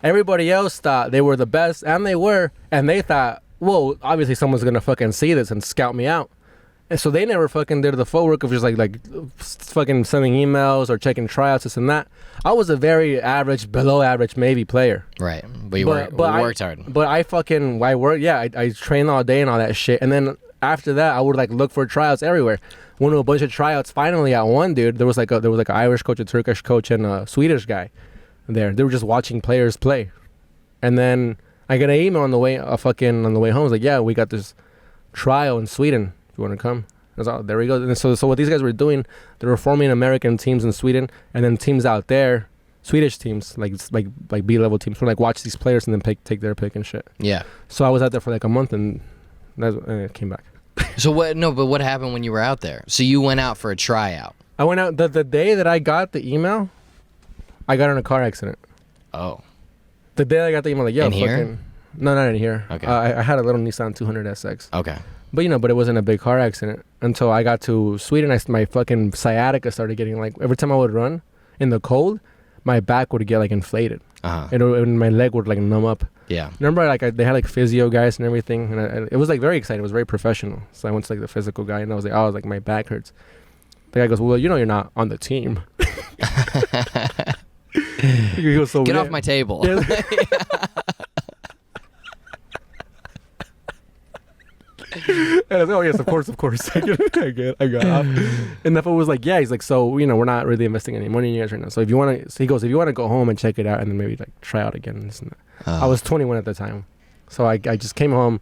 Everybody else thought they were the best, and they were, and they thought, whoa, obviously someone's gonna fucking see this and scout me out. And so they never fucking did the footwork of just like fucking sending emails or checking tryouts, this and that. I was a very average, below average maybe player. Right. But you worked hard. But I worked, I trained all day and all that shit. And then after that, I would like look for tryouts everywhere. Went to a bunch of tryouts. Finally, at one, dude, there was like an Irish coach, a Turkish coach, and a Swedish guy there. They were just watching players play. And then I got an email on the way home. I was like, yeah, we got this trial in Sweden. If you want to come. I was like, there we go. And so what these guys were doing, they were forming American teams in Sweden, and then teams out there, Swedish teams, like B-level teams, would like watch these players and then take their pick and shit. Yeah. So I was out there for like a month, and I came back. So what? No, but what happened when you were out there? So you went out for a tryout. I went out the day that I got the email. I got in a car accident. Oh. The day I got the email, like, yo, in fucking. Here? No, not in here. Okay. I had a little Nissan 200 SX. Okay. But but it wasn't a big car accident until I got to Sweden. My fucking sciatica started getting like every time I would run in the cold, my back would get like inflated. And my leg would like numb up. Yeah. Remember, like they had like physio guys and everything, and it was like very exciting. It was very professional. So I went to like the physical guy, and I was like, my back hurts. The guy goes, well, you're not on the team. He goes, so get off my table. Yeah. And I was like, oh yes, of course. I got off. And the fool was like, yeah, he's like, so we're not really investing any money in you guys right now. So if you want to go home and check it out, and then maybe like try out again. And this and that. I was 21 at the time, so I just came home.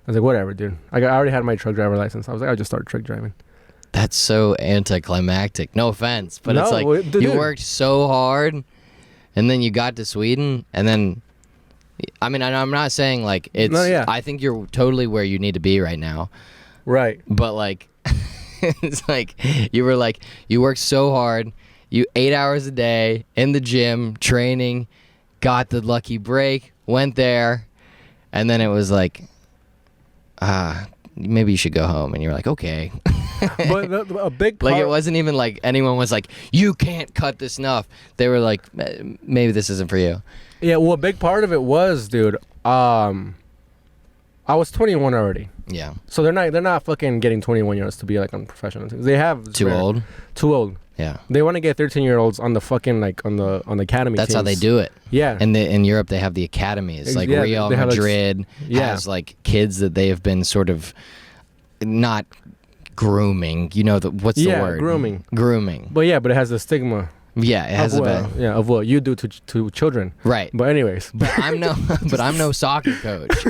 I was like, whatever, dude. I already had my truck driver license. I was like, I'll just start truck driving. That's so anticlimactic. No offense, but it's like you worked so hard, and then you got to Sweden, and then. I mean, I'm not saying like it's. No, yeah. I think you're totally where you need to be right now. Right. But like, it's like you worked so hard. You 8 hours a day in the gym training, got the lucky break, went there, and then it was like, maybe you should go home. And you're like, okay. But a big part. Like it wasn't even like anyone was like, you can't cut this enough. They were like, maybe this isn't for you. Yeah, well, a big part of it was, dude, I I was 21 already. Yeah. So they're not fucking getting 21-year-olds to be like on professional teams. They have Too old. Too old. Yeah. They want to get 13-year-olds on the fucking like on the academy. That's teams. how they do it. Yeah. And in Europe they have the academies. Like Yeah, Real they have, like, Madrid has like kids that they have been sort of not grooming. You know what's the word? Grooming. Grooming. But it has the stigma. Yeah, it has of what you do to children. Right. But anyways. But I'm no soccer coach.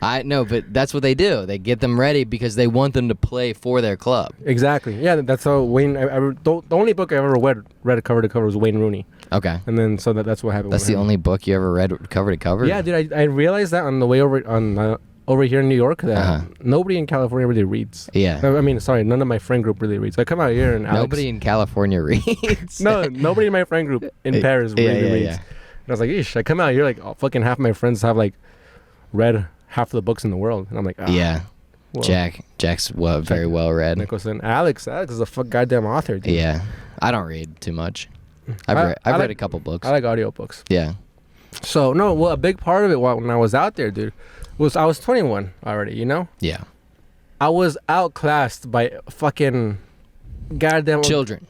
I know, but that's what they do. They get them ready because they want them to play for their club. Exactly. Yeah, that's how Wayne. The only book I ever read cover to cover was Wayne Rooney. Okay. And then so that's what happened. That's the only book you ever read cover to cover? Yeah, dude. I realized that on the way over here in New York that nobody in California really reads. Yeah. I mean, sorry, none of my friend group really reads. I come out here and nobody in California reads. No, nobody in my friend group in Paris really reads. Yeah. And I was like, eesh. I come out here like fucking half my friends have like read half of the books in the world, and I'm like, yeah. Well, Jack's very well read. Nicholson, Alex is a goddamn author, dude. Yeah, I don't read too much. I've read a couple books. I like audiobooks. Yeah. So no, a big part of it when I was out there, dude, was I was 21 already. You know. Yeah. I was outclassed by fucking goddamn children.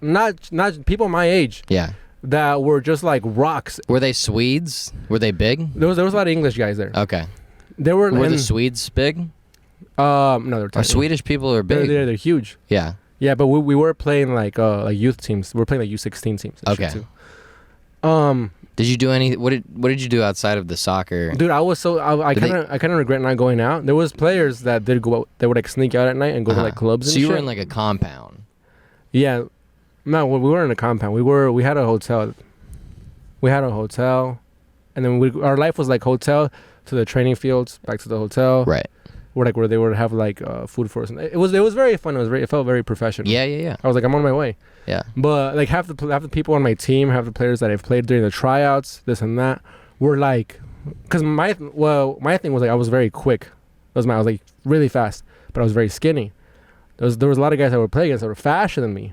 Not people my age. Yeah. That were just like rocks. Were they Swedes? Were they big? There was a lot of English guys there. Okay. Were the Swedes big? No, they're tiny. Swedish people are big. They're huge. Yeah. Yeah, but we were playing like youth teams. We were playing like U16 teams. And okay. Shit too. Did you do any? What did you do outside of the soccer? Dude, I was so I kind of regret not going out. There was players that did go out. They would like sneak out at night and go to like clubs. And so you shit. were in like a compound. Yeah. No, we were in a compound. We had a hotel. And then our life was like hotel to the training fields, back to the hotel. Right. Where they would have like food for us. And it was very fun. It felt very professional. Yeah. I was like, I'm on my way. Yeah. But like half the people on my team, half the players that I've played during the tryouts, this and that, were like, because my thing was like I was very quick. I was like really fast, but I was very skinny. There was a lot of guys I would play against that were faster than me.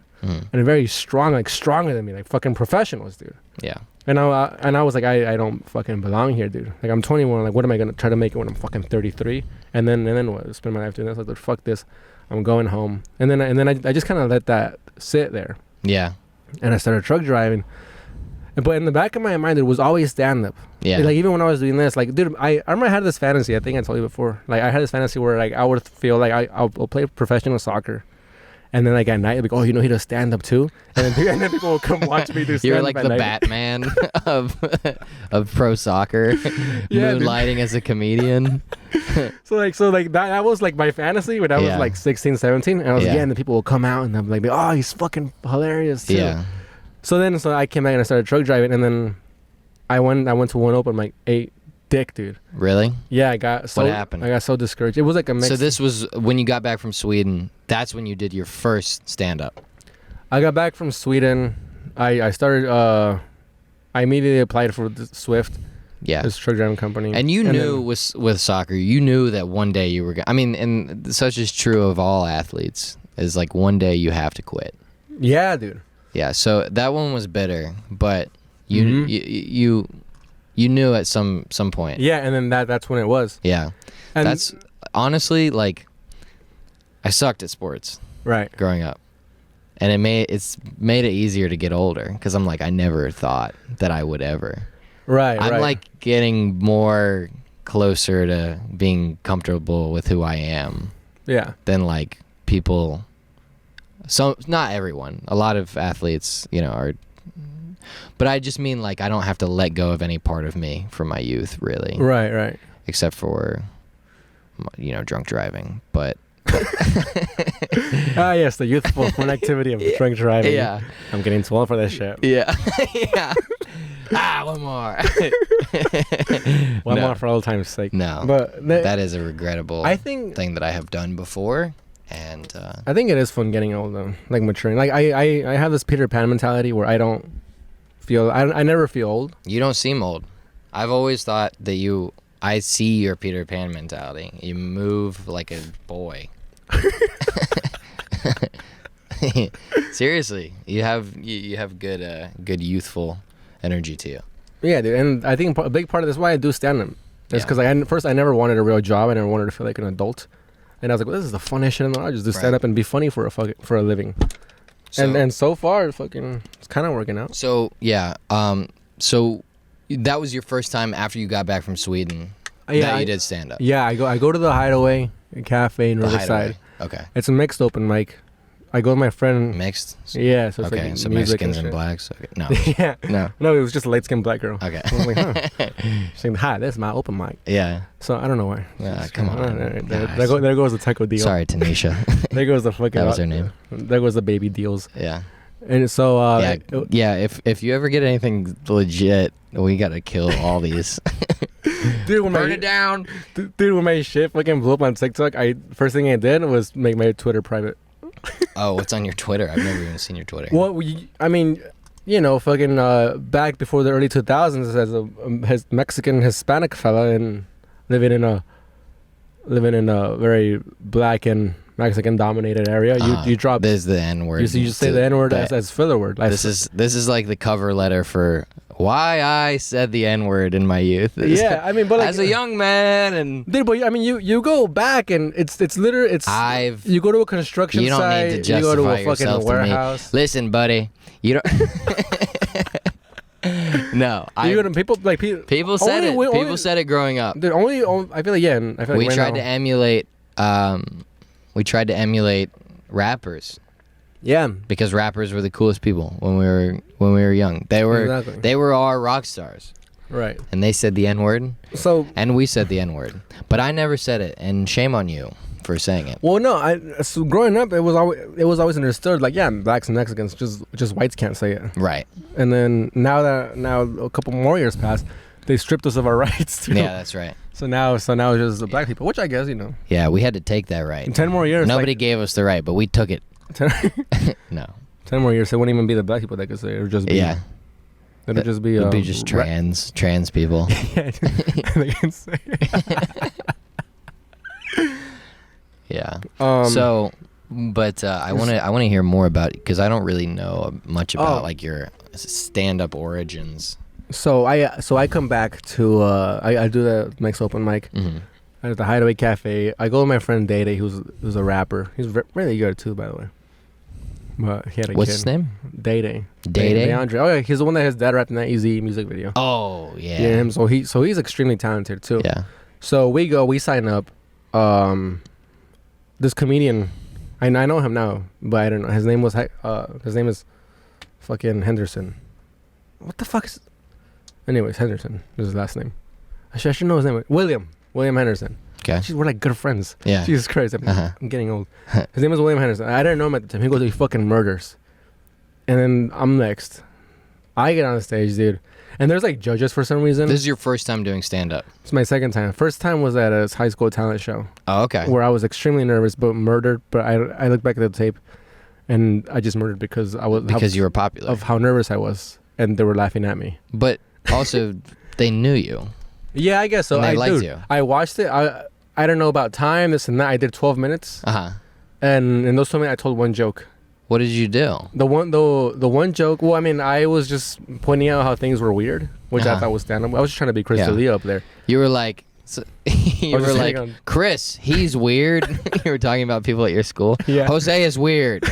And very strong, like stronger than me, like fucking professionals, dude. Yeah. And I was like, I don't fucking belong here, dude. Like I'm 21. Like what am I gonna try to make it when I'm fucking 33? And then what? Spend my life doing this? Like, fuck this. I'm going home. And then I just kind of let that sit there. Yeah. And I started truck driving. But in the back of my mind, there was always stand up. Yeah. Like even when I was doing this, like dude, I remember I had this fantasy. I think I told you before. Like I had this fantasy where like I would feel like I'll play professional soccer. And then like at night, like, oh, he does stand up too, and then people will come watch me do stand up. You're like the Batman of pro soccer, moonlighting as a comedian. So that was like my fantasy when I was like 16, 17, and I was and the people will come out and I'm like, oh, he's fucking hilarious too. Yeah. So I came back and I started truck driving, and then I went to one open like 8. Dick, dude. Really? Yeah, what happened? I got so discouraged. It was like a mix. So this was when you got back from Sweden. That's when you did your first stand-up. I got back from Sweden. I started. I immediately applied for Swift. Yeah. This truck driving company. And you knew with soccer, you knew that one day you were. I mean, and such is true of all athletes. Is like one day you have to quit. Yeah, dude. Yeah. So that one was bitter, but you knew at some point. Yeah, and then that's when it was. Yeah. And that's honestly like I sucked at sports. Right. Growing up. And it's made it easier to get older cuz I'm like I never thought that I would ever. Right, I'm like getting more closer to being comfortable with who I am. Yeah. Than like people not everyone. A lot of athletes, are. But I just mean like I don't have to let go of any part of me from my youth, really. Right. Except for, drunk driving. But. Yes, the youthful fun activity of drunk driving. Yeah. I'm getting too old for this shit. Yeah. Yeah. One more. One more for old time's sake. No. But that is a regrettable thing that I have done before. And I think it is fun getting old though, like maturing. Like I have this Peter Pan mentality where I don't feel I never feel old. You don't seem old. I've always thought that I see your Peter Pan mentality. You move like a boy. Seriously, you have good youthful energy to you. Yeah, dude, and I think a big part of this is why I do stand up. It's because first I never wanted a real job. I never wanted to feel like an adult, and I was like, well, this is the funnest shit in the world. I just do stand up and be funny for a living. And so far, it's kind of working out. So yeah, so that was your first time after you got back from Sweden that you did stand up. Yeah, I go to the Hideaway Cafe in Riverside. Okay. It's a mixed open mic. I go with my friend. Mixed. Yeah, so it's okay, like so music Mexicans and and blacks. Okay. No. Yeah. No, it was just a light skinned black girl. Okay. I was like, huh. She's saying, hi, this is my open mic. Yeah. So I don't know why. Come on. There goes the Teco deal. Sorry, Tanisha. There goes the fucking. That was her name. There goes the baby deals. Yeah. And so if you ever get anything legit, we gotta kill all these. Dude, burn it down. Dude, when my shit fucking blew up on TikTok, first thing I did was make my Twitter private. Oh, what's on your Twitter? I've never even seen your Twitter. Well, I mean, fucking back before the early 2000s, as a Mexican Hispanic fella and living in a very black and Mexican dominated area, you drop. This is the N word. You just say the N word as filler word. This is like the cover letter for why I said the N word in my youth. Yeah, I mean, but like, as a young man, and dude, but I mean, you go back and it's literally you go to a construction site. You don't need to justify you go to a yourself fucking to warehouse. Me. Listen, buddy, you don't. No, people said it. People said it growing up. Dude, I feel like we tried to emulate. We tried to emulate rappers. Yeah, because rappers were the coolest people when we were young. They were our rock stars. Right. And they said the N word. And we said the N word, but I never said it, and shame on you for saying it. Well, no, so growing up, it was always understood like, yeah, blacks and Mexicans, just whites can't say it. Right. And then now a couple more years passed, they stripped us of our rights too. Yeah, that's right. So now it's just the black people, which I guess Yeah, we had to take that right. In 10 more years, nobody gave us the right, but we took it. 10 No. 10 more years, it wouldn't even be the black people that could say it. It would just be. Yeah. It would just be. It would be just trans people. Yeah, they can say. Yeah. But I want to hear more about, because I don't really know much about like your stand-up origins. So I come back to I do the next open mic at the Hideaway Cafe. I go with my friend Dede, who's a rapper. He's really good too, by the way. But he had a What's kid. his name? Dede. Dede? DeAndre. Oh yeah, he's the one that has Dad rapped in that Easy music video. Oh yeah. Yeah, him. So he's extremely talented too. Yeah. So we sign up. This comedian, I know him now, but I don't know. His name is fucking Henderson. What the fuck is? Anyways, Henderson is his last name. I should know his name. William Henderson. Okay. Jeez, we're like good friends. Yeah. Jesus Christ, I'm getting old. His name is William Henderson. I didn't know him at the time. He goes, he fucking murders. And then I'm next. I get on the stage, dude. And there's like judges for some reason. This is your first time doing stand-up? It's my second time. First time was at a high school talent show. Oh, okay. Where I was extremely nervous, but murdered. But I look back at the tape, and I just murdered because you were popular. Of how nervous I was, and they were laughing at me. But also, they knew you. Yeah, I guess so. And they liked you. I watched it. I don't know about time, this and that. I did 12 minutes. And in those 12 minutes, I told one joke. What did you do? The one joke. Well, I mean, I was just pointing out how things were weird, which I thought was stand-up. I was just trying to be Chris D'Elia up there. You were like, Chris, he's weird. You were talking about people at your school. Yeah. Jose is weird.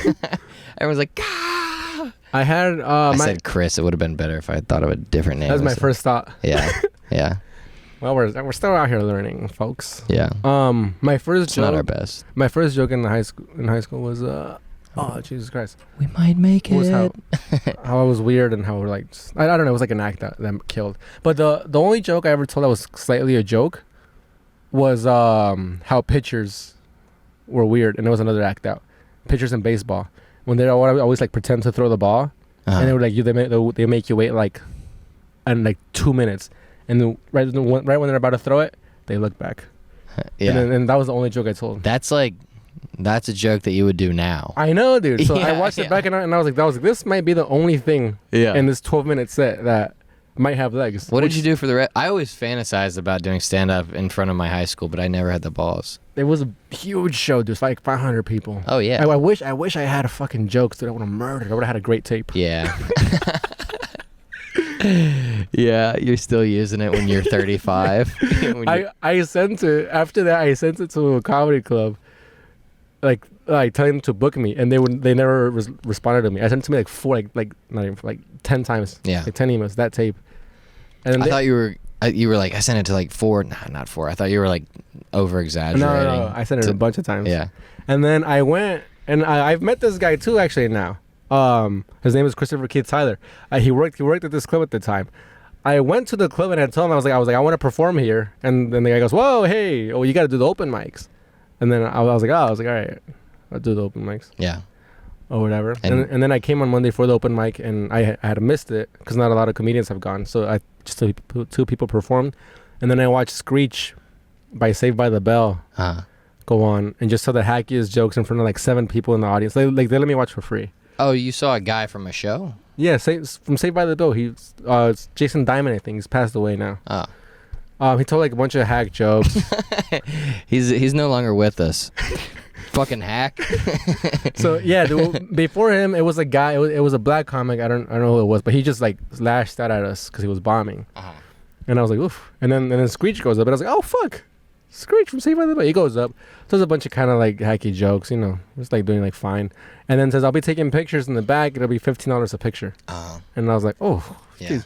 Everyone's like, ah. I had. I said Chris. It would have been better if I had thought of a different name. That was my first thought. Yeah. Yeah. Well, we're still out here learning, folks. Yeah. My first it's joke. Not our best. My first joke in high school was oh Jesus Christ. We might make it. Was how I was weird and how like I don't know. It was like an act that killed. But the only joke I ever told that was slightly a joke was how pitchers were weird, and it was another act out. Pitchers in baseball, when they always like pretend to throw the ball, and they were like they make you wait like 2 minutes. And then right when they're about to throw it, they look back. Yeah. And that was the only joke I told. That's a joke that you would do now. I know, dude. So I watched it back and I was like, this might be the only thing in this 12-minute set that might have legs. What did you do for the rest? I always fantasized about doing stand-up in front of my high school, but I never had the balls. It was a huge show, dude. Like 500 people. Oh, yeah. I wish I had a fucking joke, so I would have murdered. I would have had a great tape. Yeah. Yeah, you're still using it when you're 35. I sent it after that. I sent it to a comedy club, like telling them to book me, and they never responded to me. I sent it to me like four, like not even like 10 times. Yeah. Like 10 emails. That tape. And I thought you were like, I sent it to like 4. Nah, not 4. I thought you were like over exaggerating. No. I sent it a bunch of times. Yeah. And then I went, and I've met this guy too actually now. His name is Christopher Keith Tyler. He worked at this club at the time. I went to the club and I told him I was like I want to perform here, and then the guy goes, whoa, hey, oh, you got to do the open mics. And then I was like, all right, I'll do the open mics. Yeah. Or whatever. And then I came on Monday for the open mic, and I had missed it because not a lot of comedians have gone. So I just two people performed, and then I watched Screech by Saved by the Bell go on and just saw the hackiest jokes in front of like 7 people in the audience. They let me watch for free. Oh, you saw a guy from a show? Yeah, from Saved by the Bell. He's it's Jason Diamond, I think. He's passed away now. Oh. He told like a bunch of hack jokes. He's no longer with us. Fucking hack. So yeah, before him, it was a guy. It was a black comic. I don't know who it was, but he just like lashed out at us because he was bombing. And I was like, oof. And then Screech goes up, and I was like, oh fuck, Screech from Saved by the Bell. He goes up, does a bunch of kind of like hacky jokes, just like doing like fine, and then says, I'll be taking pictures in the back. It'll be $15 a picture. And I was like, oh, jeez. Yeah.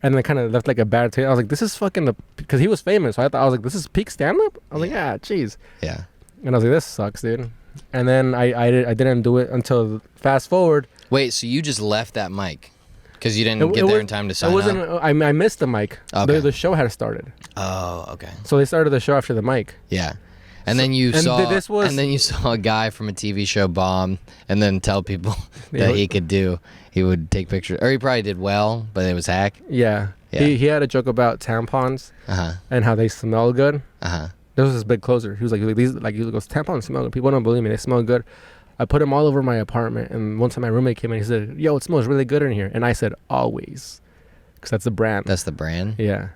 And then kind of left like a bad taste. I was like, this is fucking because he was famous. So I was like, this is peak stand up. I was like, yeah, jeez. Yeah. And I was like, this sucks, dude. And then I didn't do it until fast forward. Wait, so you just left that mic because you didn't get there in time to sign up? I missed the mic. Okay. The show had started. Oh, okay. So they started the show after the mic. Yeah. And then you saw a guy from a TV show bomb, and then tell people that he would take pictures, or he probably did well, but it was hack. Yeah. He had a joke about tampons and how they smell good. This was his big closer. He was like, he goes, tampons smell good. People don't believe me. They smell good. I put them all over my apartment, and one time my roommate came in. He said, yo, it smells really good in here. And I said, always, because that's the brand. That's the brand. Yeah.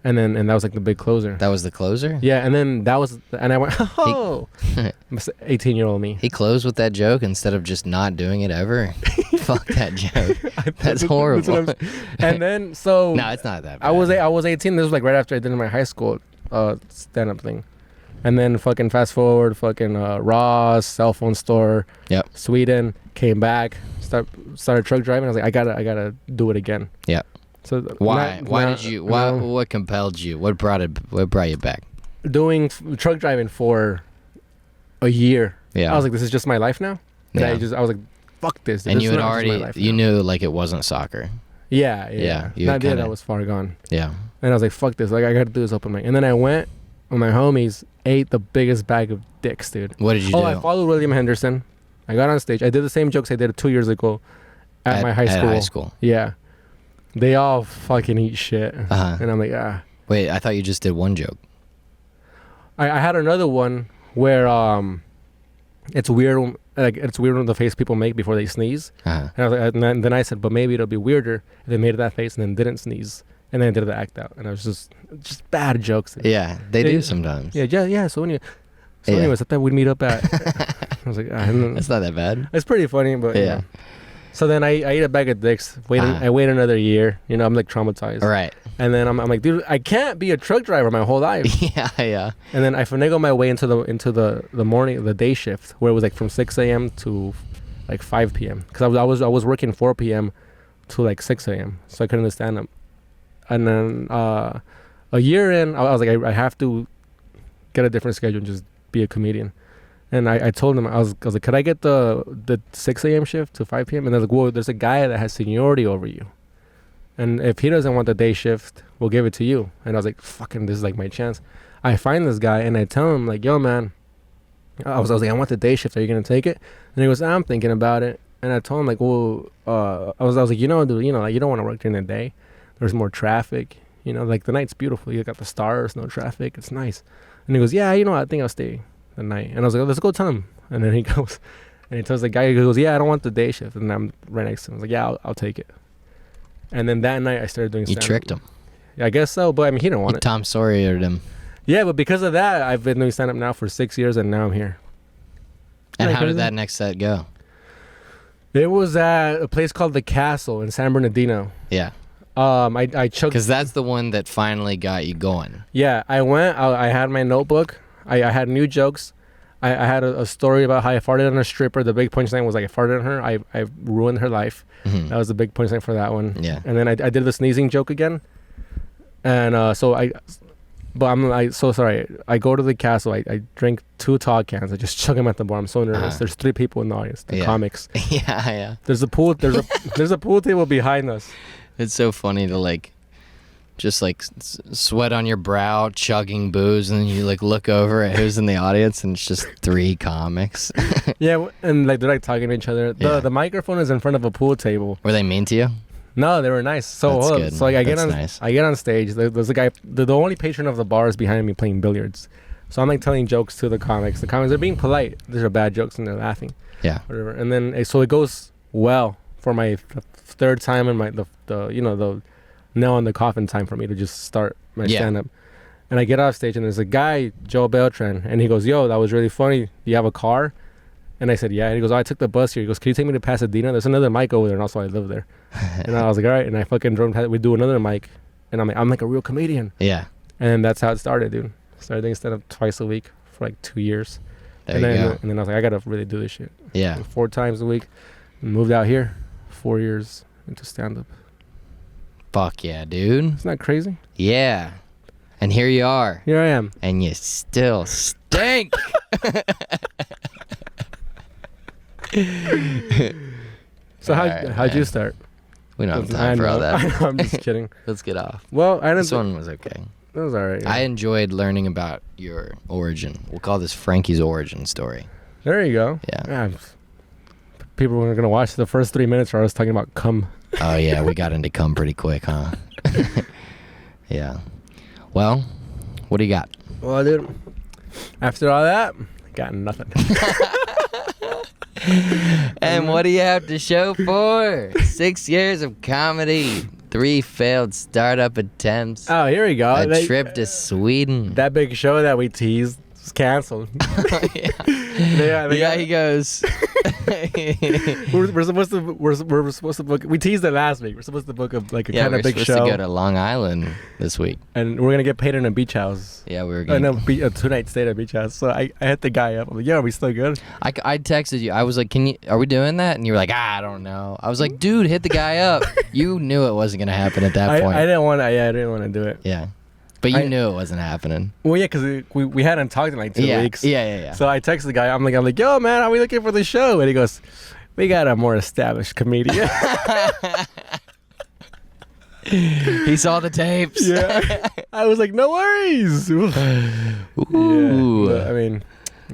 And that was like the big closer. That was the closer? Yeah, and then and I went, oh, 18-year-old me. He closed with that joke instead of just not doing it ever. Fuck that joke. That's horrible. And then, so. No, it's not that bad. I was 18. This was like right after I did my high school stand-up thing. And then fucking fast forward, Ross, cell phone store, Sweden, came back, started truck driving. I was like, I gotta do it again. Yeah. So what compelled you? What brought you back? Doing truck driving for a year. Yeah. I was like, this is just my life now. And I was like, fuck this. And you knew like it wasn't soccer. Yeah. That was far gone. Yeah. And I was like, fuck this. Like, I gotta do this open mic. And then I went with my homies, ate the biggest bag of dicks, dude. What did you do? I followed William Henderson. I got on stage. I did the same jokes I did 2 years ago at my high school. At high school. Yeah. They all fucking eat shit. And I'm like, Wait, I thought you just did one joke. I had another one where it's weird. Like, it's weird when the face people make before they sneeze. And I was like, and then I said, but maybe it'll be weirder if they made that face and then didn't sneeze. And then I did the act out. And I was just bad jokes. Yeah, they do sometimes. Yeah. So anyways, I thought we'd meet up at. I was like, it's not that bad. It's pretty funny, but yeah. So then I ate a bag of dicks. I wait another year. I'm like traumatized. All right. And then I'm like, dude, I can't be a truck driver my whole life. Yeah. And then I finagled my way into the morning, the day shift, where it was like from 6 a.m. to like 5 p.m. Because I was working 4 p.m. to like 6 a.m. So I couldn't stand up. And then a year in, I was like, I have to get a different schedule and just be a comedian. And I told him, I was like, could I get the 6 a.m. shift to 5 p.m.? And they're like, well, there's a guy that has seniority over you. And if he doesn't want the day shift, we'll give it to you. And I was like, fucking, this is like my chance. I find this guy and I tell him like, yo, man, I was like, I want the day shift. Are you going to take it? And he goes, I'm thinking about it. And I told him like, well, I was like, dude, like, you don't want to work during the day. There's more traffic. Like the night's beautiful. You got the stars, no traffic. It's nice. And he goes, yeah, I think I'll stay the night. And I was like, let's go tell him. And then he goes, and he tells the guy, he goes, yeah, I don't want the day shift. And I'm right next to him. I was like, yeah, I'll take it. And then that night I started doing stand-up. You tricked him. Yeah, I guess so, but I mean, he didn't want it. Tom Sawyer'd him. Yeah, but because of that, I've been doing stand-up now for 6 years, and now I'm here. And how did that next set go? It was at a place called The Castle in San Bernardino. Yeah. I choked. Because that's the one that finally got you going. Yeah, I went. I had my notebook. I had new jokes. I had a story about how I farted on a stripper. The big punchline was like I farted on her. I ruined her life. Mhm. That was the big punchline for that one. Yeah. And then I did the sneezing joke again. And but I'm so sorry. I go to the castle. I drink 2 tall cans. I just chug them at the bar. I'm so nervous. Uh-huh. There's 3 people in the audience. The Yeah. comics. Yeah. There's a pool. There's a pool table behind us. It's so funny to like, just like sweat on your brow, chugging booze, and then you like look over at who's in the audience, and it's just 3 comics. Yeah, and like they're like talking to each other. Yeah. The microphone is in front of a pool table. Were they mean to you? No, they were nice. So That's hold up. good, So like, man. That's nice. I get on stage. There's a guy. The only patron of the bar is behind me playing billiards. So I'm like telling jokes to the comics. The comics are being polite. These are bad jokes and they're laughing. Yeah. Whatever. And then so it goes well for my 3rd time and the nail on the coffin time for me to just start my Yeah. stand up. And I get off stage and there's a guy, Joe Beltran, and he goes, "Yo, that was really funny. Do you have a car?" And I said, "Yeah." And he goes, "Oh, I took the bus here." He goes, "Can you take me to Pasadena? There's another mic over there, and also I live there." And I was like, "All right." And I fucking drove. We do another mic, and I'm like a real comedian. Yeah. And that's how it started, dude. Started doing stand up twice a week for like 2 years. There and you then go. and then I was like, I gotta really do this shit. Yeah. 4 times a week. Moved out here, 4 years into stand up. Fuck yeah, dude. Isn't that crazy? Yeah. And here you are. Here I am. And you still stink. So Alright, how'd you man. start? We don't have I time for all know. I that. know, I'm just kidding. Let's get off. Well, I didn't. This one was okay. It was alright. Yeah. I enjoyed learning about your origin. We'll call this Frankie's origin story. There you go. Yeah. People were gonna watch the first 3 minutes where I was talking about cum. Oh yeah, we got into cum pretty quick, huh? Yeah. Well, what do you got? Well, dude, after all that, I got nothing. And what do you have to show for? 6 years of comedy, 3 failed startup attempts, Oh, here we go. a trip to Sweden. That big show that we teased was canceled. Yeah. Yeah, He goes. we're supposed to book. We teased it last week. We're supposed to book a kind Yeah, of we're big supposed show, to go to Long Island this week. and we're gonna get paid in a beach house. Yeah, we were And going. a 2-night stay at a beach house. So I hit the guy up. I'm like, "Yeah, are we still good?" I texted you. I was like, are we doing that? And you were like, I don't know. I was like, dude, hit the guy up. You knew it wasn't going to happen at that point. I didn't want to. Yeah, I didn't want to do it. Yeah. But you I- knew it wasn't happening. Well, yeah, because we hadn't talked in like 2 Yeah. weeks. Yeah. So I texted the guy. I'm like, "Yo, man, are we looking for the show?" And he goes, "We got a more established comedian." He saw the tapes. Yeah. I was like, "No worries." Ooh. Yeah, but, I mean,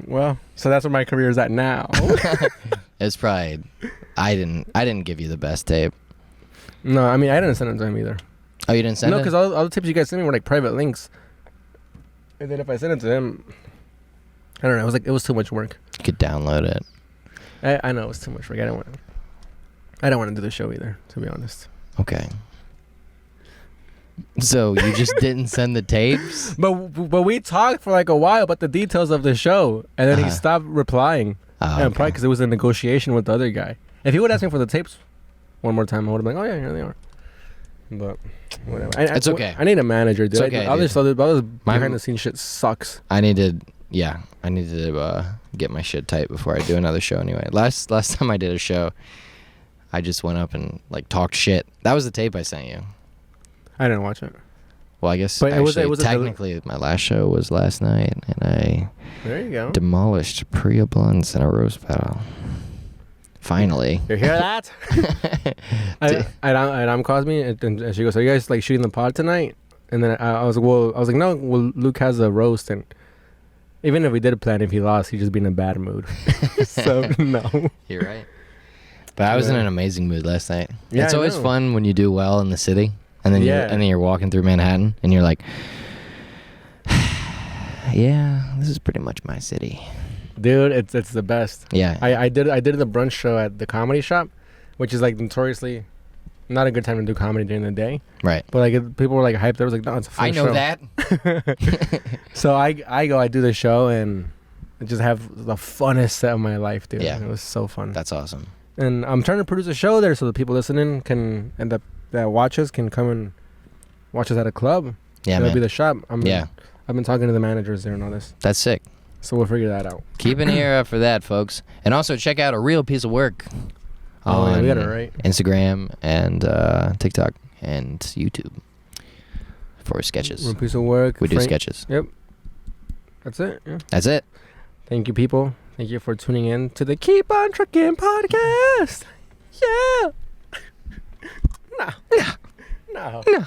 well, so that's where my career is at now. It's probably. I didn't give you the best tape. No, I mean, I didn't send it to him either. Oh, you didn't send No, it? because all the tips you guys sent me were like private links. And then if I sent it to him, I don't know. It was too much work. You could download it. I know it was too much work. I don't want to do the show either, to be honest. Okay. So you just didn't send the tapes? But we talked for like a while about the details of the show, and then he Uh-huh. stopped replying. Oh, And okay. probably because it was a negotiation with the other guy. If he would ask me for the tapes one more time, I would have been like, "Oh yeah, here they are." But whatever. It's okay. I need a manager, dude. It's okay, All this dude. behind the scenes shit sucks. I need to get my shit tight before I do another show anyway. Last time I did a show, I just went up and like talked shit. That was the tape I sent you. I didn't watch it. Well, I guess But it was actually, a technically my last show was last night, and I There you go. demolished Priya blunts and a roast battle. Finally. You hear that? Adam calls me and she goes, "Are you guys like shooting the pod tonight?" And then I was like, "No, well, Luke has a roast, and even if we did plan, if he lost, he'd just be in a bad mood." So no. You're right. But I was in an amazing mood last night. Yeah, It's I always know. fun when you do well in the city, and then Yeah. you're walking through Manhattan, and you're like, yeah, this is pretty much my city. Dude, it's the best. Yeah. I did the brunch show at the Comedy Shop, which is like notoriously not a good time to do comedy during the day. Right. But like people were like hyped. There was like, "No, it's a fun I know show." that. So I do the show and I just have the funnest set of my life, dude. Yeah. It was so fun. That's awesome. And I'm trying to produce a show there so the people listening can end up that watch us can come and watch us at a club. Yeah, That'll man. be the shop. Yeah. I've been talking to the managers there and all this, That's sick. so we'll figure that out. Keep an ear out for that, folks. And also check out A Real Piece of Work Oh, yeah, on we got it right. Instagram and TikTok and YouTube for sketches. One piece of work. We do Frank- sketches. Yep. That's it. Yeah. That's it. Thank you, people. Thank you for tuning in to the Keep on Trucking podcast. Yeah. No. No. No. No.